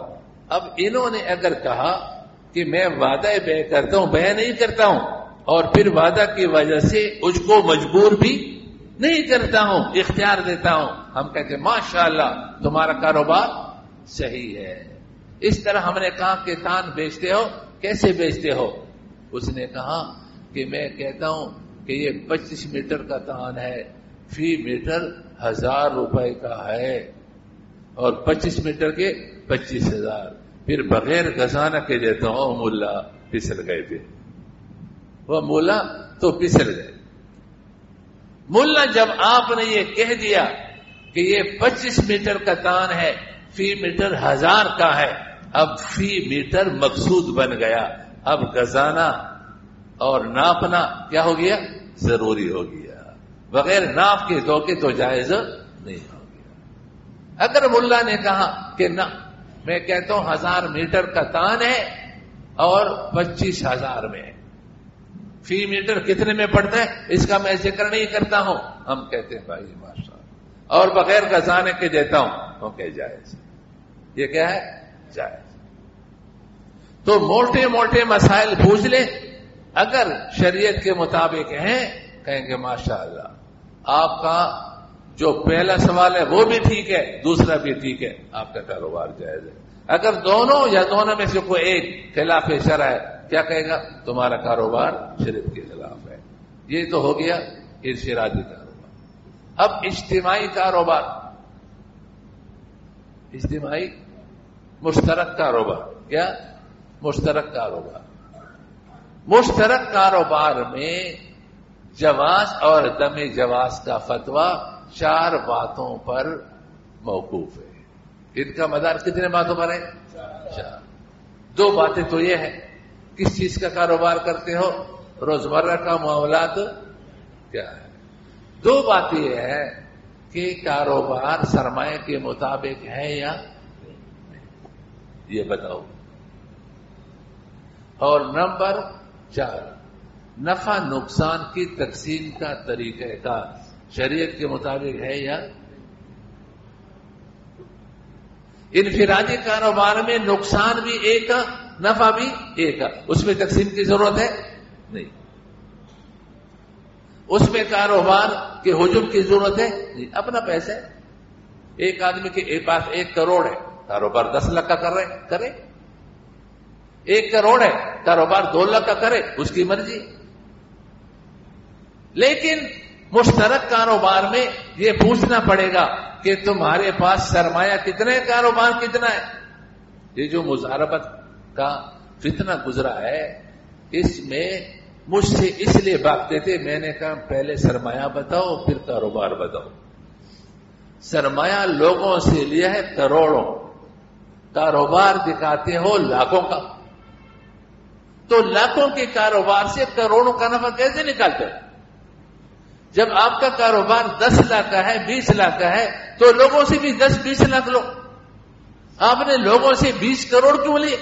اب انہوں نے اگر کہا کہ میں وعدہ بے کرتا ہوں، بے نہیں کرتا ہوں، اور پھر وعدہ کی وجہ سے اس کو مجبور بھی نہیں کرتا ہوں، اختیار دیتا ہوں، ہم کہتے ہیں ماشاءاللہ تمہارا کاروبار صحیح ہے. اس طرح ہم نے کہا کہ تان بیچتے ہو، کیسے بیچتے ہو؟ اس نے کہا کہ میں کہتا ہوں کہ یہ 25 میٹر کا تان ہے، فی میٹر 1000 روپے کا ہے، اور 25 میٹر کے 25,000. پھر بغیر گزانہ کے دیتا ہوں. مولا پھسل گئے تھے، وہ مولا تو پھسل گئے. مولا جب آپ نے یہ کہہ دیا کہ یہ 25 میٹر کا تان ہے، فی میٹر 1000 کا ہے، اب فی میٹر مقصود بن گیا. اب گزانہ اور ناپنا کیا ہو گیا؟ ضروری ہو گیا. بغیر ناپ کے دھوکے تو جائز نہیں ہو گیا. اگر ملا نے کہا کہ نہ، میں کہتا ہوں 1000 میٹر کا تان ہے اور 25,000 میں ہے، فی میٹر کتنے میں پڑتا ہے اس کا میں ذکر نہیں کرتا ہوں، ہم کہتے ہیں بھائی ماشاء اللہ، اور بغیر گزانے کے دیتا ہوں، ہم کہ جائز. یہ کیا ہے؟ جائز. تو موٹے موٹے مسائل پوچھ لیں، اگر شریعت کے مطابق ہیں کہیں گے ماشاءاللہ آپ کا جو پہلا سوال ہے وہ بھی ٹھیک ہے، دوسرا بھی ٹھیک ہے، آپ کا کاروبار جائز ہے. اگر دونوں یا دونوں میں سے کوئی ایک خلاف شرع ہے، کیا کہے گا؟ تمہارا کاروبار شریعت کے خلاف ہے. یہ تو ہو گیا انفرادی کاروبار. اب اجتماعی کاروبار، اجتماعی مشترک کاروبار. کیا؟ مشترک کاروبار. مشترک کاروبار میں جواز اور عدم جواز کا فتویٰ 4 باتوں پر موقوف ہے. ان کا مدار کتنے باتوں پر ہے؟ 4. 2 باتیں تو یہ ہے، کس چیز کا کاروبار کرتے ہو، روزمرہ کا معاملات کیا ہے. 2 باتیں یہ ہے کہ کاروبار سرمایہ کے مطابق ہے یا یہ بتاؤ. اور نمبر 4، نفع نقصان کی تقسیم کا طریقہ کار شریعت کے مطابق ہے یا. انفرادی کاروبار میں نقصان بھی ایک، نفع بھی ایک، اس میں تقسیم کی ضرورت ہے نہیں. اس میں کاروبار کے ہجوم کی ضرورت ہے نہیں. اپنا پیسہ ہے. ایک آدمی کے پاس 1 کروڑ ہے، کاروبار 10 لاکھ کا کر رہے کرے. 1 کروڑ ہے، کاروبار 2 لاکھ کا کرے، اس کی مرضی. لیکن مشترک کاروبار میں یہ پوچھنا پڑے گا کہ تمہارے پاس سرمایہ کتنا ہے، کاروبار کتنا ہے. یہ جو مضاربت کا فتنہ گزرا ہے، اس میں مجھ سے اس لیے بھاگتے تھے. میں نے کہا پہلے سرمایہ بتاؤ پھر کاروبار بتاؤ. سرمایہ لوگوں سے لیا ہے کروڑوں، کاروبار دکھاتے ہو لاکھوں کا. تو لاکھوں کے کاروبار سے کروڑوں کا نفع کیسے نکالتے ہو؟ جب آپ کا کاروبار 10 لاکھ کا ہے، 20 لاکھ کا ہے، تو لوگوں سے بھی 10-20 لاکھ لو. آپ نے لوگوں سے 20 کروڑ کیوں لیے؟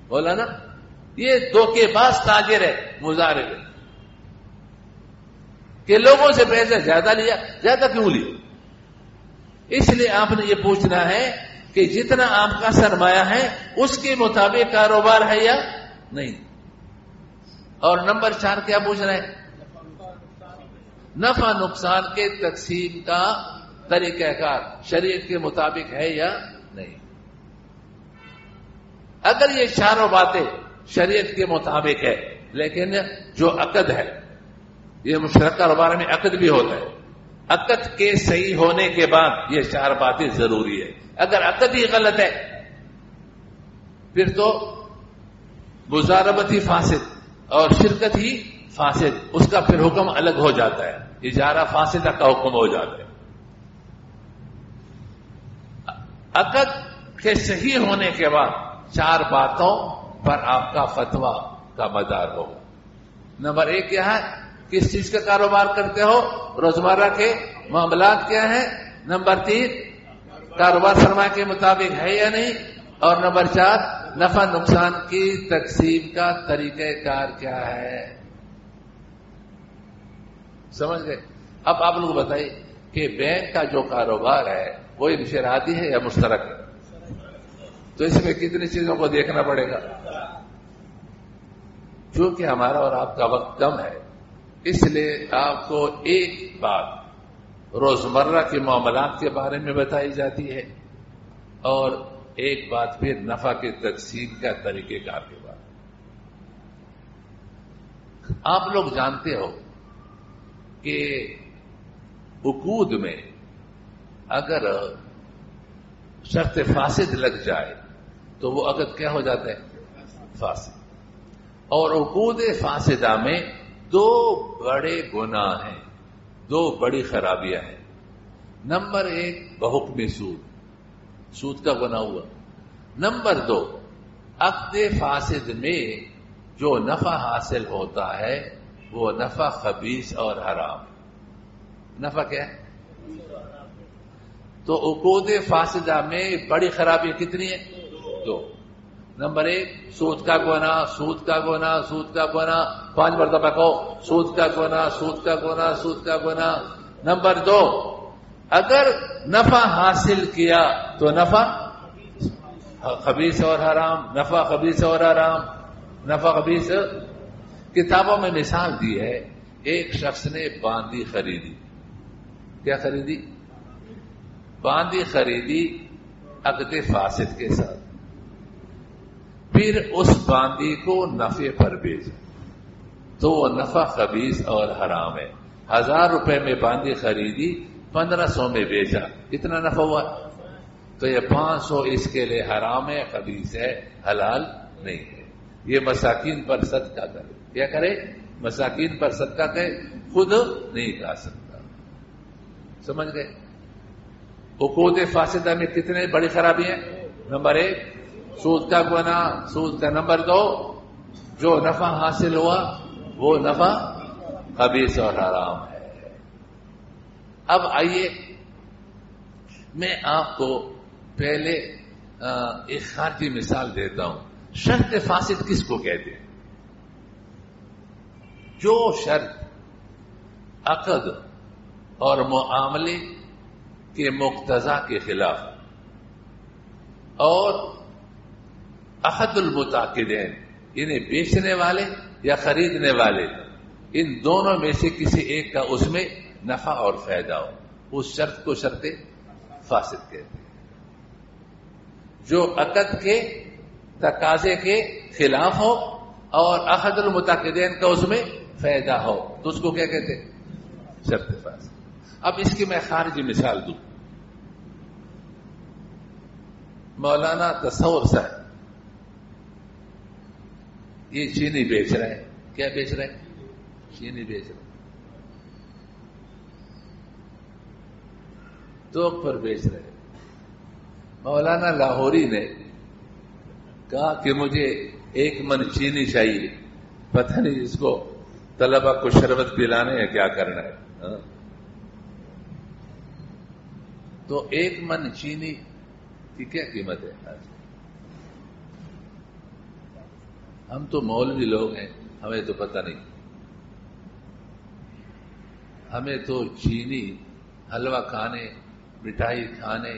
بولا نا یہ دھوکے باز تاجر ہے، مضارب ہے، کہ لوگوں سے پیسہ زیادہ لیا. زیادہ کیوں لیا؟ اس لیے آپ نے یہ پوچھنا ہے کہ جتنا آپ کا سرمایہ ہے اس کے مطابق کاروبار ہے یا نہیں. اور نمبر 4 کیا پوچھ رہے ہیں؟ نفع نقصان کے تقسیم کا طریقہ کار شریعت کے مطابق ہے یا نہیں. اگر یہ 4 باتیں شریعت کے مطابق ہے، لیکن جو عقد ہے، یہ مشترک کاروبار میں عقد بھی ہوتا ہے، عقد کے صحیح ہونے کے بعد یہ 4 باتیں ضروری ہے. اگر عقد ہی غلط ہے پھر تو مضاربت ہی فاسد اور شرکت ہی فاسد، اس کا پھر حکم الگ ہو جاتا ہے، اجارہ فاسدہ کا حکم ہو جاتا ہے. عقد کے صحیح ہونے کے بعد 4 باتوں پر آپ کا فتویٰ کا مدار ہوگا. نمبر 1 کیا ہے؟ کس چیز کا کاروبار کرتے ہو؟ روزمرہ کے معاملات کیا ہیں؟ نمبر 3 کاروبار سرمایہ کے مطابق ہے یا نہیں؟ اور نمبر 4 نفع نقصان کی تقسیم کا طریقہ کار کیا ہے؟ سمجھ گئے؟ اب آپ لوگ بتائیے کہ بینک کا جو کاروبار ہے وہ انفرادی ہے یا مشترک ہے؟ تو اس میں کتنی چیزوں کو دیکھنا پڑے گا. چونکہ ہمارا اور آپ کا وقت کم ہے اس لیے آپ کو ایک بات روزمرہ کے معاملات کے بارے میں بتائی جاتی ہے اور ایک بات پھر نفع کی تقسیم کا طریقہ کار کے بارے میں. آپ لوگ جانتے ہو کہ عقود میں اگر شرط فاسد لگ جائے تو وہ عقد کیا ہو جاتا ہے؟ فاسد. اور عقود فاسدہ میں 2 بڑے گناہ ہیں، 2 بڑی خرابیاں ہیں. نمبر 1 بحکم سود کا گناہ ہوا. نمبر 2 عقد فاسد میں جو نفع حاصل ہوتا ہے وہ نفع خبیث اور حرام. نفع کیا ہے؟ تو عقود فاسدہ میں بڑی خرابی کتنی ہے؟ 2. نمبر 1 سود کا گناہ، سود کا گناہ، سود کا گناہ. 5 مرتبہ کہو سود کا گناہ، سود کا گناہ، سود کا گناہ. نمبر 2 اگر نفع حاصل کیا تو نفع خبیث اور حرام. نفع خبیث اور حرام. نفع خبیث. کتابوں میں مثال دی ہے، ایک شخص نے باندی خریدی. کیا خریدی؟ باندی خریدی عقد فاسد کے ساتھ. پھر اس باندی کو نفع پر بیچا تو وہ نفع خبیث اور حرام ہے. 1000 روپے میں باندی خریدی، 1500 میں بیچا، کتنا نفع ہوا؟ تو یہ 500 اس کے لیے حرام ہے، خبیث ہے، حلال نہیں ہے. یہ مساکین پر صدقہ کرے. کیا کرے؟ مساکین پر صدقہ کرے، خود نہیں کھا سکتا. سمجھ گئے؟ عقود فاسدہ میں کتنے بڑی خرابی ہیں؟ نمبر 1 سود کا گناہ، سود کا. نمبر 2 جو نفع حاصل ہوا وہ نفع خبیث اور حرام ہے. اب آئیے میں آپ کو پہلے ایک خارجی مثال دیتا ہوں. شرط فاسد کس کو کہتے ہیں؟ جو شرط عقد اور معاملے کے مقتضا کے خلاف اور عقد المتعاقدین انہیں بیچنے والے یا خریدنے والے ان دونوں میں سے کسی ایک کا اس میں نفع اور فائدہ ہو، اس شرط کو شرط فاسد کہتے ہیں. جو عقد کے تقاضے کے خلاف ہو اور عقد المتعاقدین کا اس میں فائدہ ہو تو اس کو کیا کہتے ہیں؟ شرط فاسد. اب اس کی میں خارجی مثال دوں. مولانا تصور صاحب یہ چینی بیچ رہے ہیں. کیا بیچ رہے ہیں؟ چینی بیچ رہے ہیں. توک پر بیچ رہے ہیں. مولانا لاہوری نے کہا کہ مجھے 1 من چینی چاہیے، پتہ نہیں اس کو طلبہ کو شربت پلانے ہے کیا کرنا ہے. تو 1 من چینی کی کیا قیمت ہے؟ ہم تو مولوی لوگ ہیں، ہمیں تو پتہ نہیں. ہمیں تو چینی حلوہ کھانے، مٹھائی کھانے،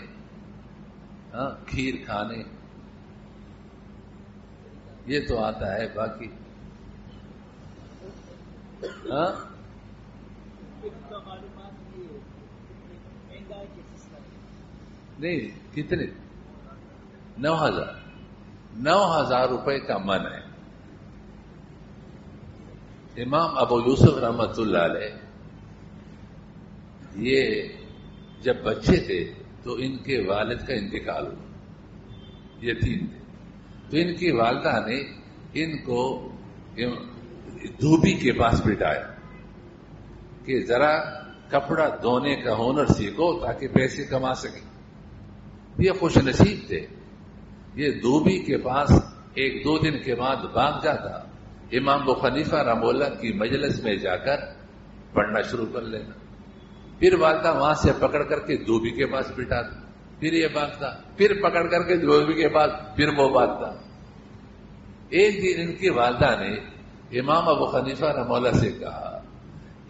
کھیر کھانے یہ تو آتا ہے. باقی نہیں. کتنے؟ 9,000 روپے کا من ہے. امام ابو یوسف رحمت اللہ علیہ یہ جب بچے تھے تو ان کے والد کا انتقال ہوا، یتیم تھے. تو ان کی والدہ نے ان کو دھوبی کے پاس بٹھایا کہ ذرا کپڑا دھونے کا ہنر سیکھو تاکہ پیسے کما سکیں. یہ خوش نصیب تھے. یہ دھوبی کے پاس ایک دو دن کے بعد بھاگ جاتا، امام ابو حنیفہ رحمہ اللہ کی مجلس میں جا کر پڑھنا شروع کر لینا، پھر والدہ وہاں سے پکڑ کر کے دھوبی کے پاس بٹھاتا، پھر یہ بھاگتا، پھر پکڑ کر کے دھوبی کے پاس، پھر وہ بھاگتا۔ ایک دن ان کی والدہ نے امام ابو حنیفہ رحمہ اللہ سے کہا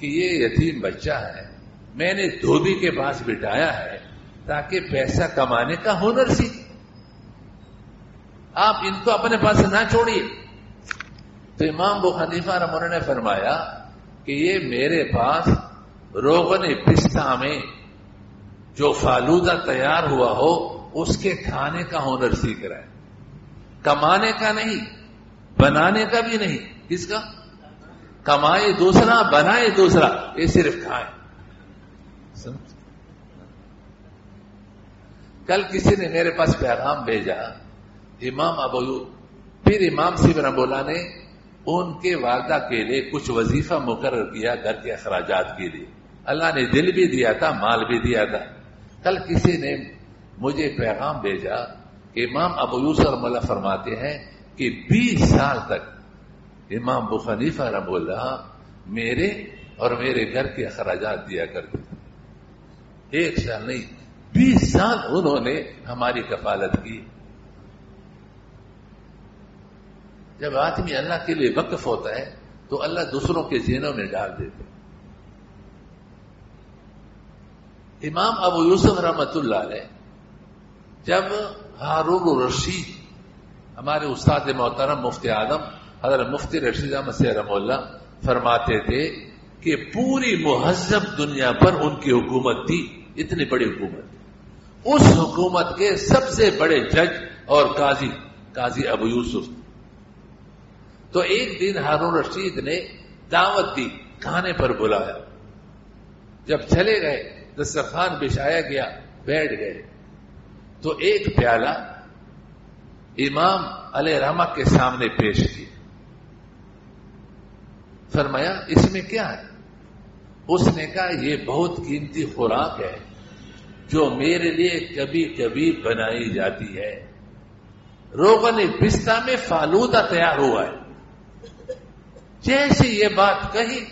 کہ یہ یتیم بچہ ہے، میں نے دھوبی کے پاس بٹھایا ہے تاکہ پیسہ کمانے کا ہنر سیکھے، آپ ان کو اپنے پاس نہ چھوڑیے۔ تو امام ابو حنیفہ رحمہ اللہ نے فرمایا کہ یہ میرے پاس روغن پستہ میں جو فالودہ تیار ہوا ہو اس کے کھانے کا ہنر سیکھ رہا ہے، کمانے کا نہیں، بنانے کا بھی نہیں۔ کس کا؟ کمائے دوسرا بنائے دوسرا، یہ صرف کھائے۔ کل کسی نے میرے پاس پیغام بھیجا، امام ابو پھر امام صاحب رحمہ اللہ نے ان کے والدہ کے لیے کچھ وظیفہ مقرر کیا گھر کے اخراجات کے لیے، اللہ نے دل بھی دیا تھا، مال بھی دیا تھا۔ کل کسی نے مجھے پیغام بھیجا کہ امام ابو یوسف رحمہ اللہ فرماتے ہیں کہ 20 سال تک امام ابو حنیفہ رحمہ اللہ میرے اور میرے گھر کے اخراجات دیا کرتے تھے۔ 1 سال نہیں، 20 سال انہوں نے ہماری کفالت کی۔ جب آدمی اللہ کے لیے وقف ہوتا ہے تو اللہ دوسروں کے ذہنوں میں ڈال دیتے۔ امام ابو یوسف رحمۃ اللہ علیہ جب ہارون الرشید ہمارے استاد محترم مفتی اعظم حضرت مفتی رشید احمد سے رحمہ اللہ فرماتے تھے کہ پوری مہذب دنیا پر ان کی حکومت تھی، اتنی بڑی حکومت تھی، اس حکومت کے سب سے بڑے جج اور قاضی ابو یوسف۔ تو ایک دن ہارون رشید نے دعوت دی، کھانے پر بلایا، جب چلے گئے دسترخوان بچھایا گیا، بیٹھ گئے تو ایک پیالہ امام علیہ رحمہ کے سامنے پیش کیا، فرمایا اس میں کیا ہے؟ اس نے کہا یہ بہت قیمتی خوراک ہے جو میرے لیے کبھی کبھی بنائی جاتی ہے، روغن پستہ میں فالودہ تیار ہوا ہے۔ جیسے یہ بات کہی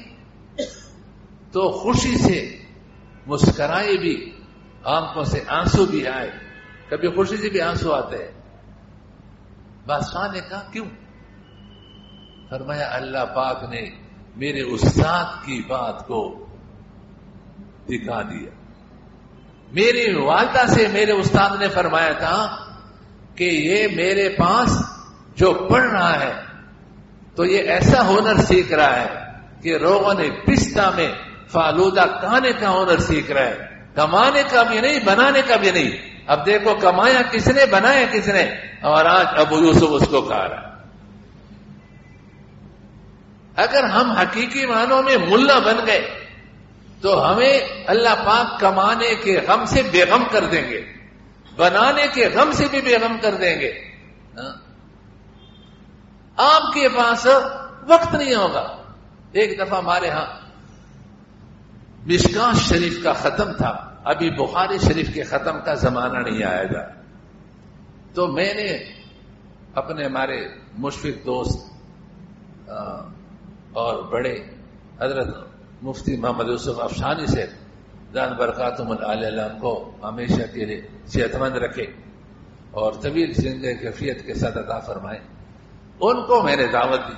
تو خوشی سے مسکرائے بھی، آنکھوں سے آنسو بھی آئے، کبھی خوشی سے بھی آنسو آتے ہیں۔ بادشاہ نے کہا کیوں؟ فرمایا اللہ پاک نے میرے استاد کی بات کو دکھا دیا، میری والدہ سے میرے استاد نے فرمایا تھا کہ یہ میرے پاس جو پڑھ رہا ہے تو یہ ایسا ہنر سیکھ رہا ہے کہ روغن پستہ میں فالودہ کھانے کا ہنر سیکھ رہا ہے، کمانے کا بھی نہیں، بنانے کا بھی نہیں۔ اب دیکھو کمایا کس نے، بنایا کس نے، اور آج ابو یوسف اس کو کھا رہا ہے۔ اگر ہم حقیقی معنوں میں ملا بن گئے تو ہمیں اللہ پاک کمانے کے غم سے بے غم کر دیں گے، بنانے کے غم سے بھی بے غم کر دیں گے۔ آپ کے پاس وقت نہیں ہوگا۔ ایک دفعہ ہمارے ہاں مشکات شریف کا ختم تھا، ابھی بخاری شریف کے ختم کا زمانہ نہیں آیا تھا، تو میں نے اپنے ہمارے مشفق دوست اور بڑے حضرت مفتی محمد یوسف افشانی سے دان برکاتہم علیہ کو ہمیشہ کے لیے صحت مند رکھے اور طویل زندگی کیفیت کے ساتھ عطا فرمائے، ان کو میں نے دعوت دی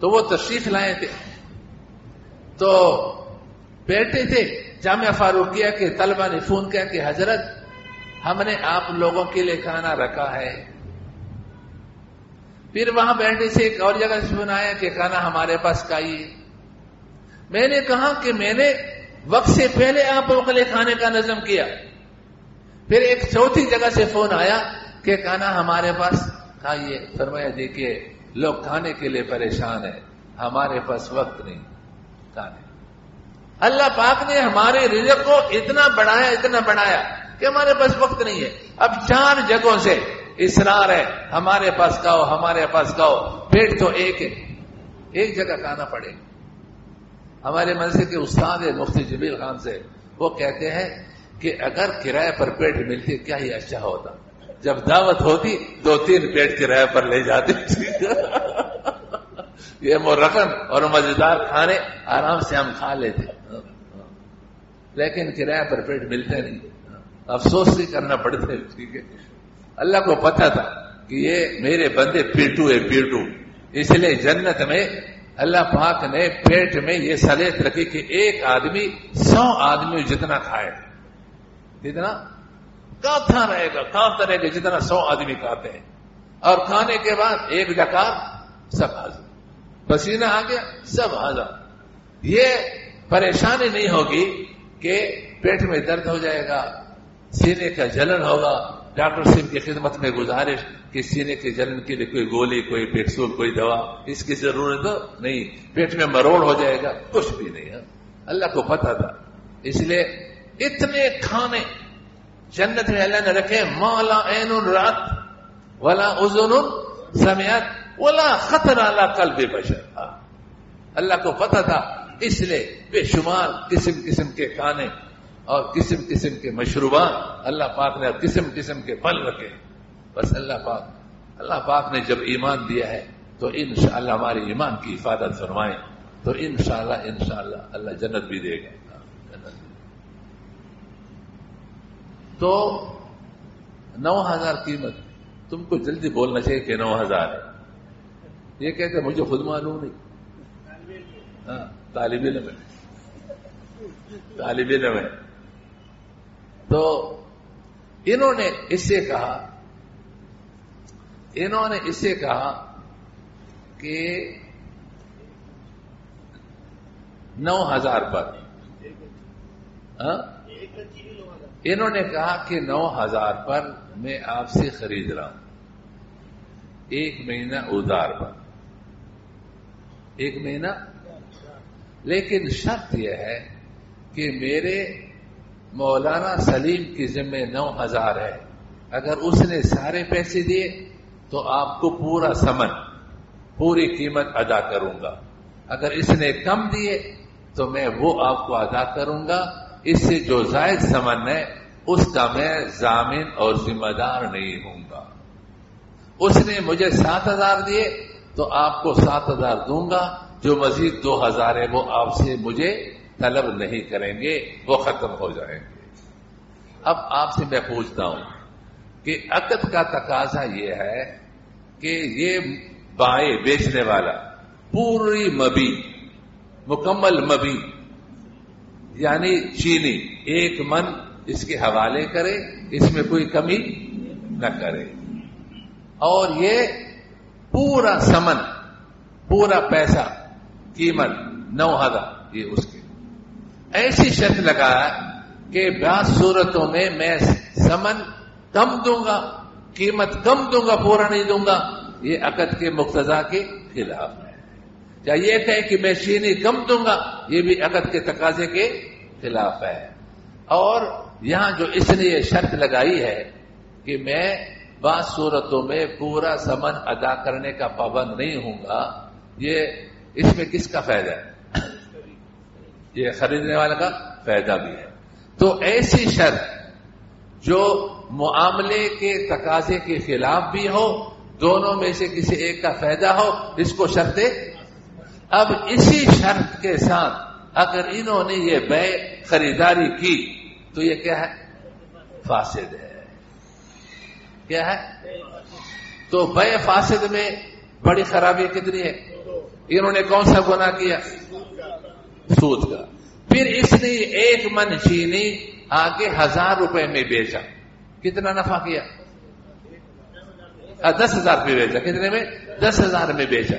تو وہ تشریف لائے تھے، تو بیٹھے تھے جامعہ فاروقیہ کے طلبہ نے فون کیا کہ حضرت ہم نے آپ لوگوں کے لیے کھانا رکھا ہے۔ پھر وہاں بیٹھنے سے ایک اور جگہ سے فون آیا کہ کھانا ہمارے پاس کھائیے۔ میں نے کہا کہ میں نے وقت سے پہلے آپ لوگوں کے لیے کھانے کا نظم کیا۔ پھر ایک چوتھی جگہ سے فون آیا کہ کھانا ہمارے پاس کھائیے۔ فرمایا دیکھیے لوگ کھانے کے لیے پریشان ہیں، ہمارے پاس وقت نہیں کھانے۔ اللہ پاک نے ہمارے رزق کو اتنا بڑھایا کہ ہمارے پاس وقت نہیں ہے۔ اب 4 جگہوں سے اصرار ہے ہمارے پاس کھاؤ، ہمارے پاس کھاؤ، پیٹ تو ایک ہے، ایک جگہ کھانا پڑے۔ ہمارے مدرسے کے استاد ہے مفتی جبیل خان سے، وہ کہتے ہیں کہ اگر کرایہ پر پیٹ ملتی کیا ہی اچھا ہوتا۔ جب دعوت ہوتی 2-3 پیٹ کرایہ پر لے جاتے یہ مرغن اور مزیدار کھانے آرام سے ہم کھا لیتے، لیکن کرایہ پر پیٹ ملتے نہیں، افسوس نہیں کرنا پڑتے. ٹھیک ہے، اللہ کو پتا تھا کہ یہ میرے بندے پیٹو ہے، پیٹو، اس لیے جنت میں اللہ پاک نے پیٹ میں یہ صلاحیت رکھی کہ ایک آدمی 100 آدمی جتنا کھائے. کتنا کھاتا رہے گا جتنا 100 آدمی کھاتے ہیں، اور کھانے کے بعد ایک ڈکار سب حاضر، پسینہ آ گیا سب حاضر. یہ پریشانی نہیں ہوگی کہ پیٹ میں درد ہو جائے گا، سینے کا جلن ہوگا. ڈاکٹر صاحب کی خدمت میں گزارش کہ سینے کے جلن کے لیے کوئی گولی، کوئی پیکسول، کوئی دوا اس کی ضرورت نہیں. پیٹ میں مروڑ ہو جائے گا، کچھ بھی نہیں ہے. اللہ کو پتا تھا، اس لیے اتنے کھانے جنت میں اللہ نے رکھے، مولا عین رات ولا اذن سمعت ولا خطر علی قلب بشر. اللہ کو پتا تھا، اس لیے بے شمار قسم قسم کے کھانے اور قسم قسم کے مشروبات اللہ پاک نے، قسم قسم کے پھل رکھے. بس اللہ پاک نے جب ایمان دیا ہے تو انشاءاللہ ہمارے ایمان کی حفاظت فرمائیں، تو انشاءاللہ اللہ جنت بھی دے گا. تو 9,000 قیمت، تم کو جلدی بولنا چاہیے کہ 9,000 ہے. یہ کہتے مجھے خود معلوم نہیں. طالب علم ہے. تو انہوں نے اس سے کہا کہ 9,000 پر، انہوں نے کہا کہ 9,000 پر میں آپ سے خرید رہا ہوں، 1 مہینہ ادھار پر، 1 مہینہ. لیکن شرط یہ ہے کہ میرے مولانا سلیم کی ذمہ 9,000 ہے. اگر اس نے سارے پیسے دیے تو آپ کو پورا ثمن، پوری قیمت ادا کروں گا. اگر اس نے کم دیے تو میں وہ آپ کو ادا کروں گا. اس سے جو زائد ثمن ہے اس کا میں ضامن اور ذمہ دار نہیں ہوں گا. اس نے مجھے 7,000 دیے تو آپ کو 7,000 دوں گا. جو مزید 2,000 ہے وہ آپ سے مجھے طلب نہیں کریں گے، وہ ختم ہو جائیں گے. اب آپ سے میں پوچھتا ہوں کہ عقد کا تقاضا یہ ہے کہ یہ بائیں بیچنے والا پوری مبی، مکمل مبی یعنی چینی 1 من اس کے حوالے کرے، اس میں کوئی کمی نہ کرے، اور یہ پورا ثمن، پورا پیسہ، قیمت 9,000 یہ اس کی. ایسی شرط لگایا کہ بعض صورتوں میں ثمن کم دوں گا، قیمت کم دوں گا، پورا نہیں دوں گا. یہ عقد کے مقتضا کے خلاف ہے. یا یہ کہے کہ میں چینی کم دوں گا، یہ بھی عقد کے تقاضے کے خلاف ہے. اور یہاں جو اس نے یہ شرط لگائی ہے کہ میں بعض صورتوں میں پورا ثمن ادا کرنے کا پابند نہیں ہوں گا، یہ اس میں کس کا فائدہ ہے؟ یہ خریدنے والے کا فائدہ بھی ہے. تو ایسی شرط جو معاملے کے تقاضے کے خلاف بھی ہو، دونوں میں سے کسی ایک کا فائدہ ہو، اس کو شرط. اب اسی شرط کے ساتھ اگر انہوں نے یہ بے خریداری کی تو یہ کیا ہے؟ فاسد ہے. کیا ہے؟ تو بے فاسد میں بڑی خرابی کتنی ہے؟ انہوں نے کون سا گناہ کیا؟ سود کا. پھر اس نے 1 من چینی آگے 1,000 روپے میں بیچا، کتنا نفع کیا؟ 10,000 میں بیچا. کتنے میں؟ 10,000 میں بیچا.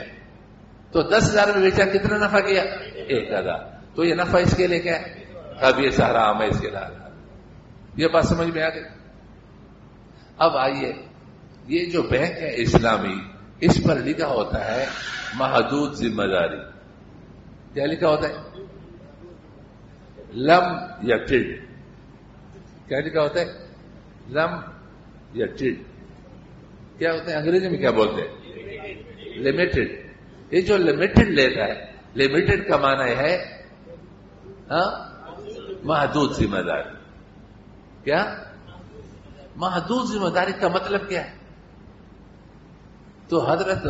تو 10,000 میں بیچا، کتنا نفع کیا؟ 1,000. تو یہ نفع اس کے لیے کیا ہے؟ اب یہ سارا عام ہے اس کے لیے. یہ بات سمجھ میں آ گئی. اب آئیے، یہ جو بینک ہے اسلامی، اس پر لکھا ہوتا ہے محدود ذمہ داری. کیا لکھا ہوتا ہے؟ لم یا ٹڈ. کیا لکھا ہوتا ہے؟ لم یا ٹڈ. کیا ہوتا ہے انگریزی میں؟ کیا بولتے ہیں؟ لمیٹڈ. یہ جو لمیٹڈ لیتا ہے، لمیٹڈ کا معنی ہے محدود ذمہ داری. کیا؟ محدود ذمہ داری کا مطلب کیا ہے؟ تو حضرت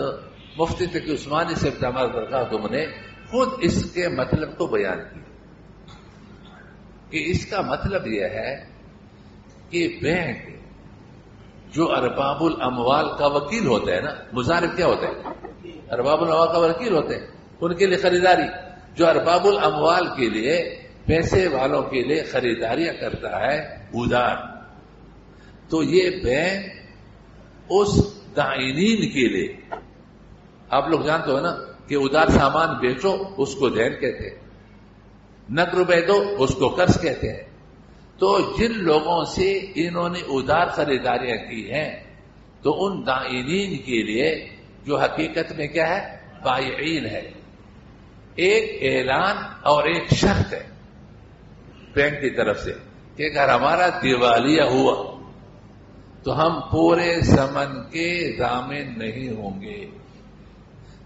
مفتی تقی عثمانی سے داماد برکاتہم نے خود اس کے مطلب کو بیان کیا کہ اس کا مطلب یہ ہے کہ بینک جو ارباب الاموال کا وکیل ہوتا ہے نا، مضارب کیا ہوتا ہے؟ ارباب الاموال کا وکیل ہوتے ہیں، ان کے لیے خریداری، جو ارباب الاموال کے لیے پیسے والوں کے لیے خریداریاں کرتا ہے ادار، تو یہ بینک اس دائنین کے لیے، آپ لوگ جانتے ہو نا کہ ادار سامان بیچو اس کو دین کہتے ہیں، نقد روپے دو اس کو قرض کہتے ہیں. تو جن لوگوں سے انہوں نے ادار خریداریاں کی ہیں تو ان دائنین کے لیے جو حقیقت میں کیا ہے؟ بائعین ہے. ایک اعلان اور ایک شرط ہے بینک کی طرف سے کہ اگر ہمارا دیوالیہ ہوا تو ہم پورے ثمن کے ضامن نہیں ہوں گے،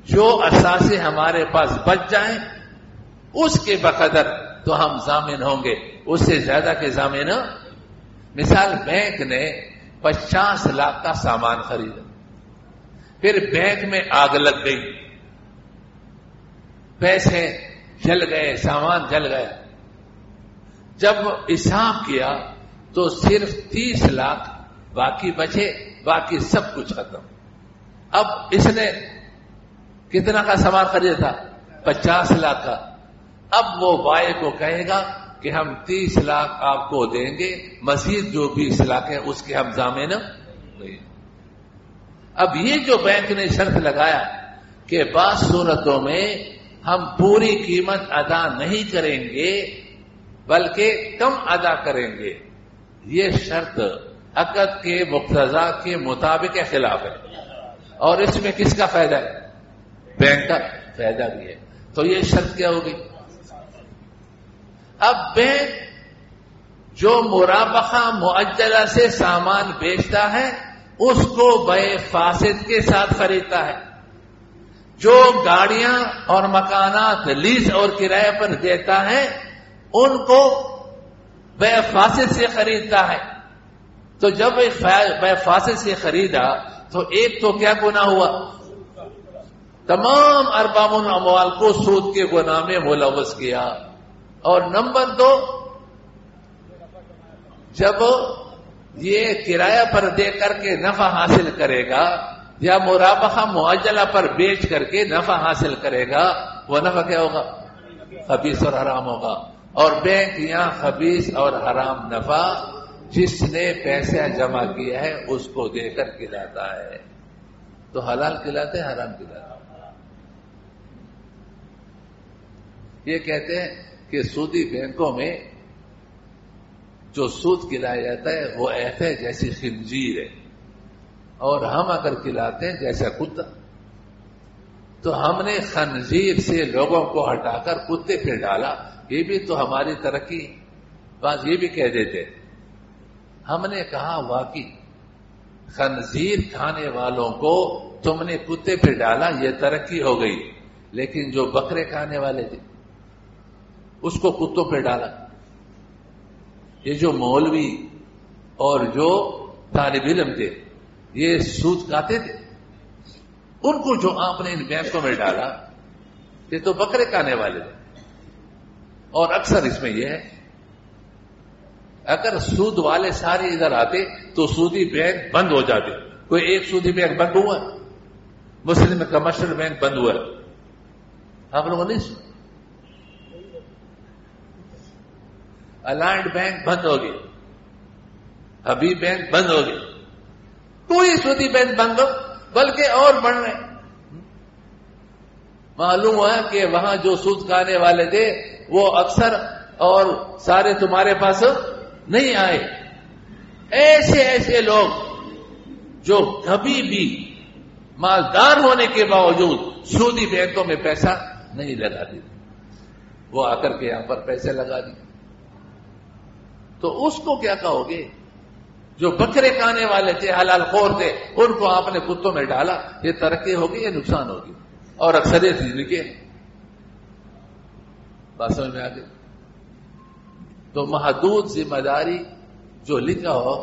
جو اثاثے ہمارے پاس بچ جائیں اس کے بقدر تو ہم ضامن ہوں گے، اس سے زیادہ کے ضامن. مثال بینک نے 50 لاکھ کا سامان خریدا، پھر بینک میں آگ لگ گئی، پیسے جل گئے، سامان جل گیا، جب حساب کیا تو صرف 30 لاکھ باقی بچے، باقی سب کچھ ختم. اب اس نے کتنا کا سامان خریدا تھا؟ 50 لاکھ کا. اب وہ بائع کو کہے گا کہ ہم 30 لاکھ آپ کو دیں گے، مزید جو 20 لاکھ ہے اس کے ہم ضامن نہیں. اب یہ جو بینک نے شرط لگایا کہ بعض صورتوں میں ہم پوری قیمت ادا نہیں کریں گے بلکہ کم ادا کریں گے، یہ شرط عقد کے مقتضا کے مطابق کے خلاف ہے، اور اس میں کس کا فائدہ ہے؟ بینک کا فائدہ بھی ہے. تو یہ شرط کیا ہوگی؟ اب بینک جو مرابحہ مؤجلہ سے سامان بیچتا ہے اس کو بیع فاسد کے ساتھ خریدتا ہے، جو گاڑیاں اور مکانات لیز اور کرایہ پر دیتا ہے ان کو بیع فاسد سے خریدتا ہے. تو جب بیع فاسد سے خریدا تو ایک تو کیا گناہ ہوا؟ تمام ارباب الاموال کو سود کے گناہ میں ملوث کیا. اور نمبر 2، جب یہ کرایہ پر دے کر کے نفع حاصل کرے گا یا مرابحہ معجلہ پر بیچ کر کے نفع حاصل کرے گا، وہ نفع کیا ہوگا؟ خبیث اور حرام ہوگا. اور بینک یہاں خبیث اور حرام نفع جس نے پیسہ جمع کیا ہے اس کو دے کر کھلاتا ہے. تو حلال کھلاتے ہیں، حرام کھلاتے ہیں. یہ کہتے ہیں کہ سودی بینکوں میں جو سود کھلایا جاتا ہے وہ ایسے جیسی خنزیر ہے، اور ہم اگر کھلاتے ہیں جیسا کتا. تو ہم نے خنزیر سے لوگوں کو ہٹا کر کتے پہ ڈالا، یہ بھی تو ہماری ترقی. بعض یہ بھی کہہ دیتے، ہم نے کہا واقعی خنزیر کھانے والوں کو تم نے کتے پہ ڈالا، یہ ترقی ہو گئی، لیکن جو بکرے کھانے والے تھے اس کو کتوں پہ ڈالا. یہ جو مولوی اور جو طالب علم تھے یہ سود کھاتے تھے، ان کو جو آپ نے ان بینکوں میں ڈالا یہ تو بکرے کھانے والے تھے. اور اکثر اس میں یہ ہے اگر سود والے سارے ادھر آتے تو سودی بینک بند ہو جاتے. کوئی ایک سودی بینک بند ہوا، مسلم کمرشل بینک بند ہوا، آپ لوگوں نے سنا؟ الائنڈ بینک بند ہو گئی، حبیب بینک بند ہو گئی، کوئی سودی بینک بند ہو، بلکہ اور بڑھ رہے. معلوم ہوا کہ وہاں جو سود کھانے والے تھے وہ اکثر اور سارے تمہارے پاس نہیں آئے. ایسے ایسے لوگ جو کبھی بھی مالدار ہونے کے باوجود سودی بینکوں میں پیسہ نہیں لگا دیتے، وہ آ کر کے یہاں پر پیسے لگا دی. تو اس کو کیا کہو گے؟ جو بکرے کھانے والے تھے، حلال خور تھے، ان کو آپ نے کتوں میں ڈالا. یہ ترقی ہوگی یا نقصان ہوگی؟ اور اکثریت لکھے بات سمجھ میں آ گئی. تو محدود ذمہ داری جو لکھا ہو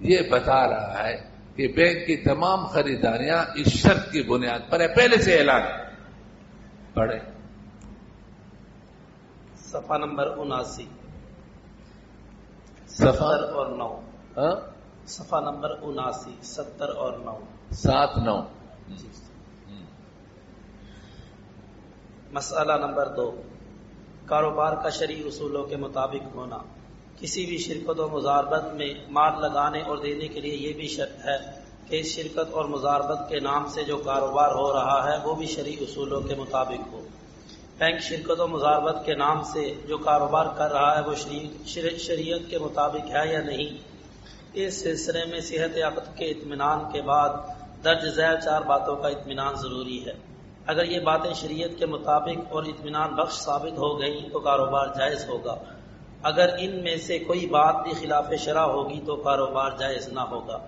یہ بتا رہا ہے کہ بینک کی تمام خریداریاں اس شرط کی بنیاد پر ہے، پہلے سے اعلان پڑھے۔ صفحہ نمبر 79 صفحہ 70 اور 9 صفحہ نمبر 79 70 اور 9 7 9 مسئلہ نمبر 2، کاروبار کا شرعی اصولوں کے مطابق ہونا۔ کسی بھی شرکت و مضاربت میں مال لگانے اور دینے کے لیے یہ بھی شرط ہے کہ اس شرکت اور مضاربت کے نام سے جو کاروبار ہو رہا ہے وہ بھی شرعی اصولوں کے مطابق ہو۔ بینک شرکت و مضاربت کے نام سے جو کاروبار کر رہا ہے وہ شریعت کے مطابق ہے یا نہیں، اس سلسلے میں صحت عقد کے اطمینان کے بعد درج ذیل 4 باتوں کا اطمینان ضروری ہے۔ اگر یہ باتیں شریعت کے مطابق اور اطمینان بخش ثابت ہو گئیں تو کاروبار جائز ہوگا، اگر ان میں سے کوئی بات بھی خلاف شرع ہوگی تو کاروبار جائز نہ ہوگا۔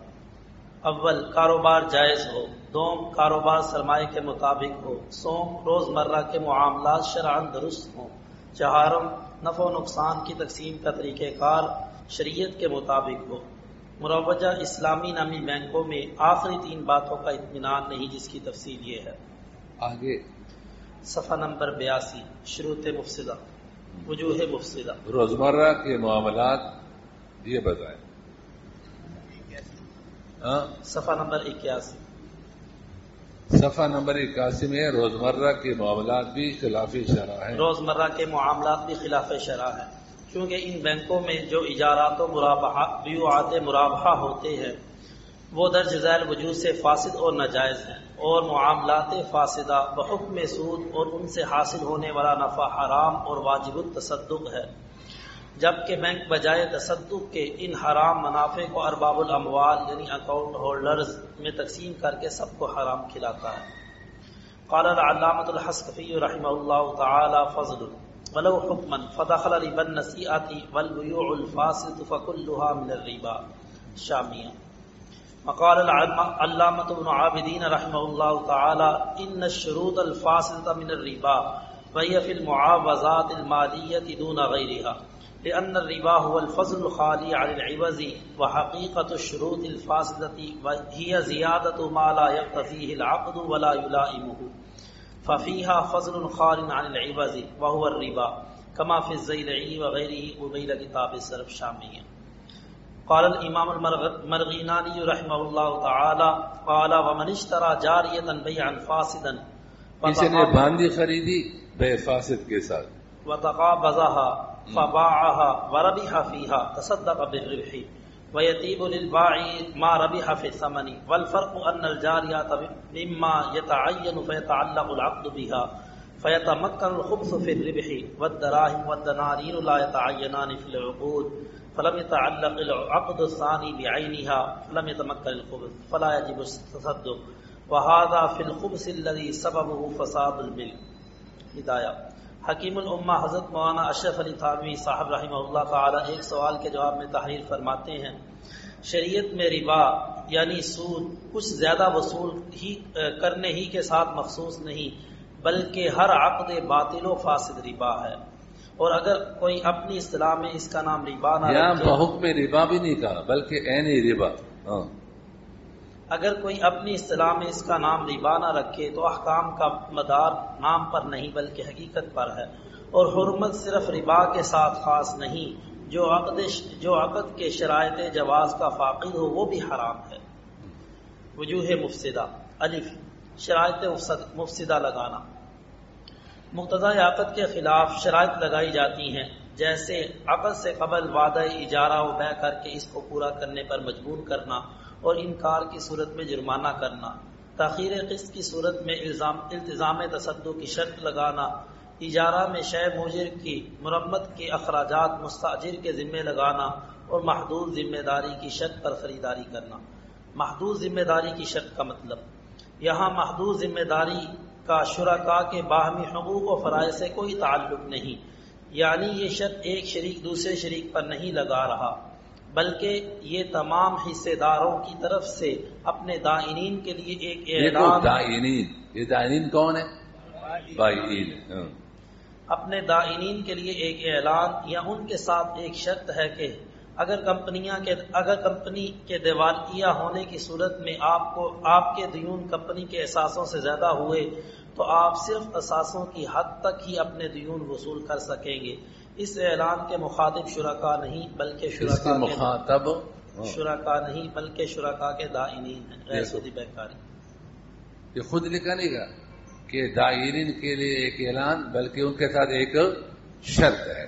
اول، کاروبار جائز ہو۔ دوم، کاروبار سرمایہ کے مطابق ہو۔ سوم، روزمرہ کے معاملات شرعاً درست ہوں۔ چہارم، نفع و نقصان کی تقسیم کا طریقہ کار شریعت کے مطابق ہو۔ مروجہ اسلامی نامی بینکوں میں آخری 3 باتوں کا اطمینان نہیں، جس کی تفصیل یہ ہے۔ آگے صفحہ نمبر 82 شروط مفسدہ، وجوہ مفسدہ۔ روزمرہ کے معاملات یہ بتائیں۔ صفحہ نمبر 81 صفحہ نمبر 81 میں روزمرہ کے معاملات بھی خلاف شرع ہیں۔ روزمرہ کے معاملات بھی خلاف شرع ہیں، کیونکہ ان بینکوں میں جو اجارات و بیوعات مرابحہ ہوتے ہیں وہ درج ذیل وجوہ سے فاسد اور ناجائز ہیں، اور معاملات فاسدہ بحکم سود اور ان سے حاصل ہونے والا نفع حرام اور واجب التصدق ہے، جبکہ بینک بجائے تصدق کے ان حرام منافع کو ارباب الاموال یعنی اکاؤنٹ ہولڈرز میں تقسیم کر کے سب کو حرام کھلاتا ہے۔ قال العلامۃ الحصکفی رحمہ اللہ تعالی فضل ولو حکما فدخل ربا النسیئۃ والبیوع الفاسد فکلها من الربا شامیہ۔ وقال العلامۃ ابن عابدین رحمہ اللہ تعالی ان الشروط الفاسدة من الربا وهي في المعاوضات المالية دون غيرها، لأن الربا هو الفضل الخالي عن العوض، وحقيقة الشروط الفاسدة هي زيادة ما لا يقتضيه العقد ولا يلائمه، ففيها فضل خال عن العوض وهو الربا، كما في الزيلعي وغيره قبيل كتاب الصرف شامية۔ قال الامام المرغینانی رحمہ اللہ تعالی قال ومن اشترى جاریة بیعا فاسدا، کسی نے باندھی خریدی بے فاسد کے ساتھ، وتقابضها فباعها وربح فيها تصدق بالربح، ويتيب للباعي ما ربح في الثمن، والفرق أن الجارية مما يتعين فيتعلق العقد بها فيتمكن الخبث في الربح، والدراهم والدنانير لا يتعينان في العقود فلم يتعلق العقد الثاني بعينها فلم يتمكن الخبث فلا يجب التصدق، وهذا في الخبث الذي سببه فساد الملك۔ ہدایہ۔ حکیم الامہ حضرت مولانا اشرف علی تھانوی صاحب رحمہ اللہ تعالی ایک سوال کے جواب میں تحریر فرماتے ہیں، شریعت میں ربا یعنی سود کچھ زیادہ وصول کرنے ہی کے ساتھ مخصوص نہیں، بلکہ ہر عقد باطل و فاسد ربا ہے، اور اگر کوئی اپنی اصطلاح میں اس کا نام ربا نہ یہاں رکھے، بحکم ربا بھی نہیں کہا بلکہ عین ربا، اگر کوئی اپنی اصطلاح میں اس کا نام ربا نہ رکھے تو احکام کا مدار نام پر نہیں بلکہ حقیقت پر ہے، اور حرمت صرف ربا کے ساتھ خاص نہیں، جو عقد کے شرائط جواز کا فاقد ہو وہ بھی حرام ہے۔ وجوہ مفسدہ۔ الف، شرائط مفسدہ لگانا۔ مقتضی عقد کے خلاف شرائط لگائی جاتی ہیں، جیسے عقد سے قبل وعدہ اجارہ و بیع کر کے اس کو پورا کرنے پر مجبور کرنا اور انکار کی صورت میں جرمانہ کرنا، تاخیر قسط کی صورت میں التزام تصدق کی شرط لگانا، اجارہ میں شے مؤجر کی مرمت کے اخراجات مستاجر کے ذمہ لگانا، اور محدود ذمہ داری کی شرط پر خریداری کرنا۔ محدود ذمہ داری کی شرط کا مطلب، یہاں محدود ذمہ داری کا شرکاء کے باہمی حقوق و فرائض سے کوئی تعلق نہیں، یعنی یہ شرط ایک شریک دوسرے شریک پر نہیں لگا رہا، بلکہ یہ تمام حصے داروں کی طرف سے اپنے دائنین کے لیے ایک اعلان، یہ دائنین کون ہے؟ بائعین، اپنے دائنین کے لیے ایک اعلان یا ان کے ساتھ ایک شرط ہے کہ اگر کمپنی کے دیوالیہ ہونے کی صورت میں آپ کے دیون کمپنی کے اثاثوں سے زیادہ ہوئے تو آپ صرف اثاثوں کی حد تک ہی اپنے دیون وصول کر سکیں گے. اس اعلان کے مخاطب شرکا نہیں بلکہ شرکا کے دائنین ہیں، غیر سودی بینکاری. یہ خود لکھا نہیں گا کہ دائرین کے لیے ایک اعلان، بلکہ ان کے ساتھ ایک شرط ہے.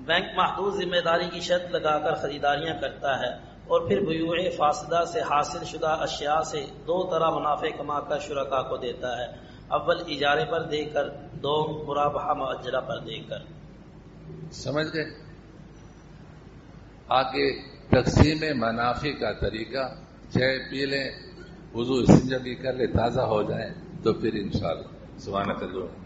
بینک محدود ذمہ داری کی شرط لگا کر خریداریاں کرتا ہے اور پھر بیوع فاسدہ سے حاصل شدہ اشیاء سے دو طرح منافع کما کر شرکا کو دیتا ہے. اول اجارے پر دے کر، دو مرابحہ مؤجرہ پر دے کر. سمجھ گئے؟ آگے تقسیم منافع کا طریقہ، چائے پی لیں، وضو استنجا بھی کر لیں، تازہ ہو جائیں تو پھر انشاءاللہ. سبحانک اللہم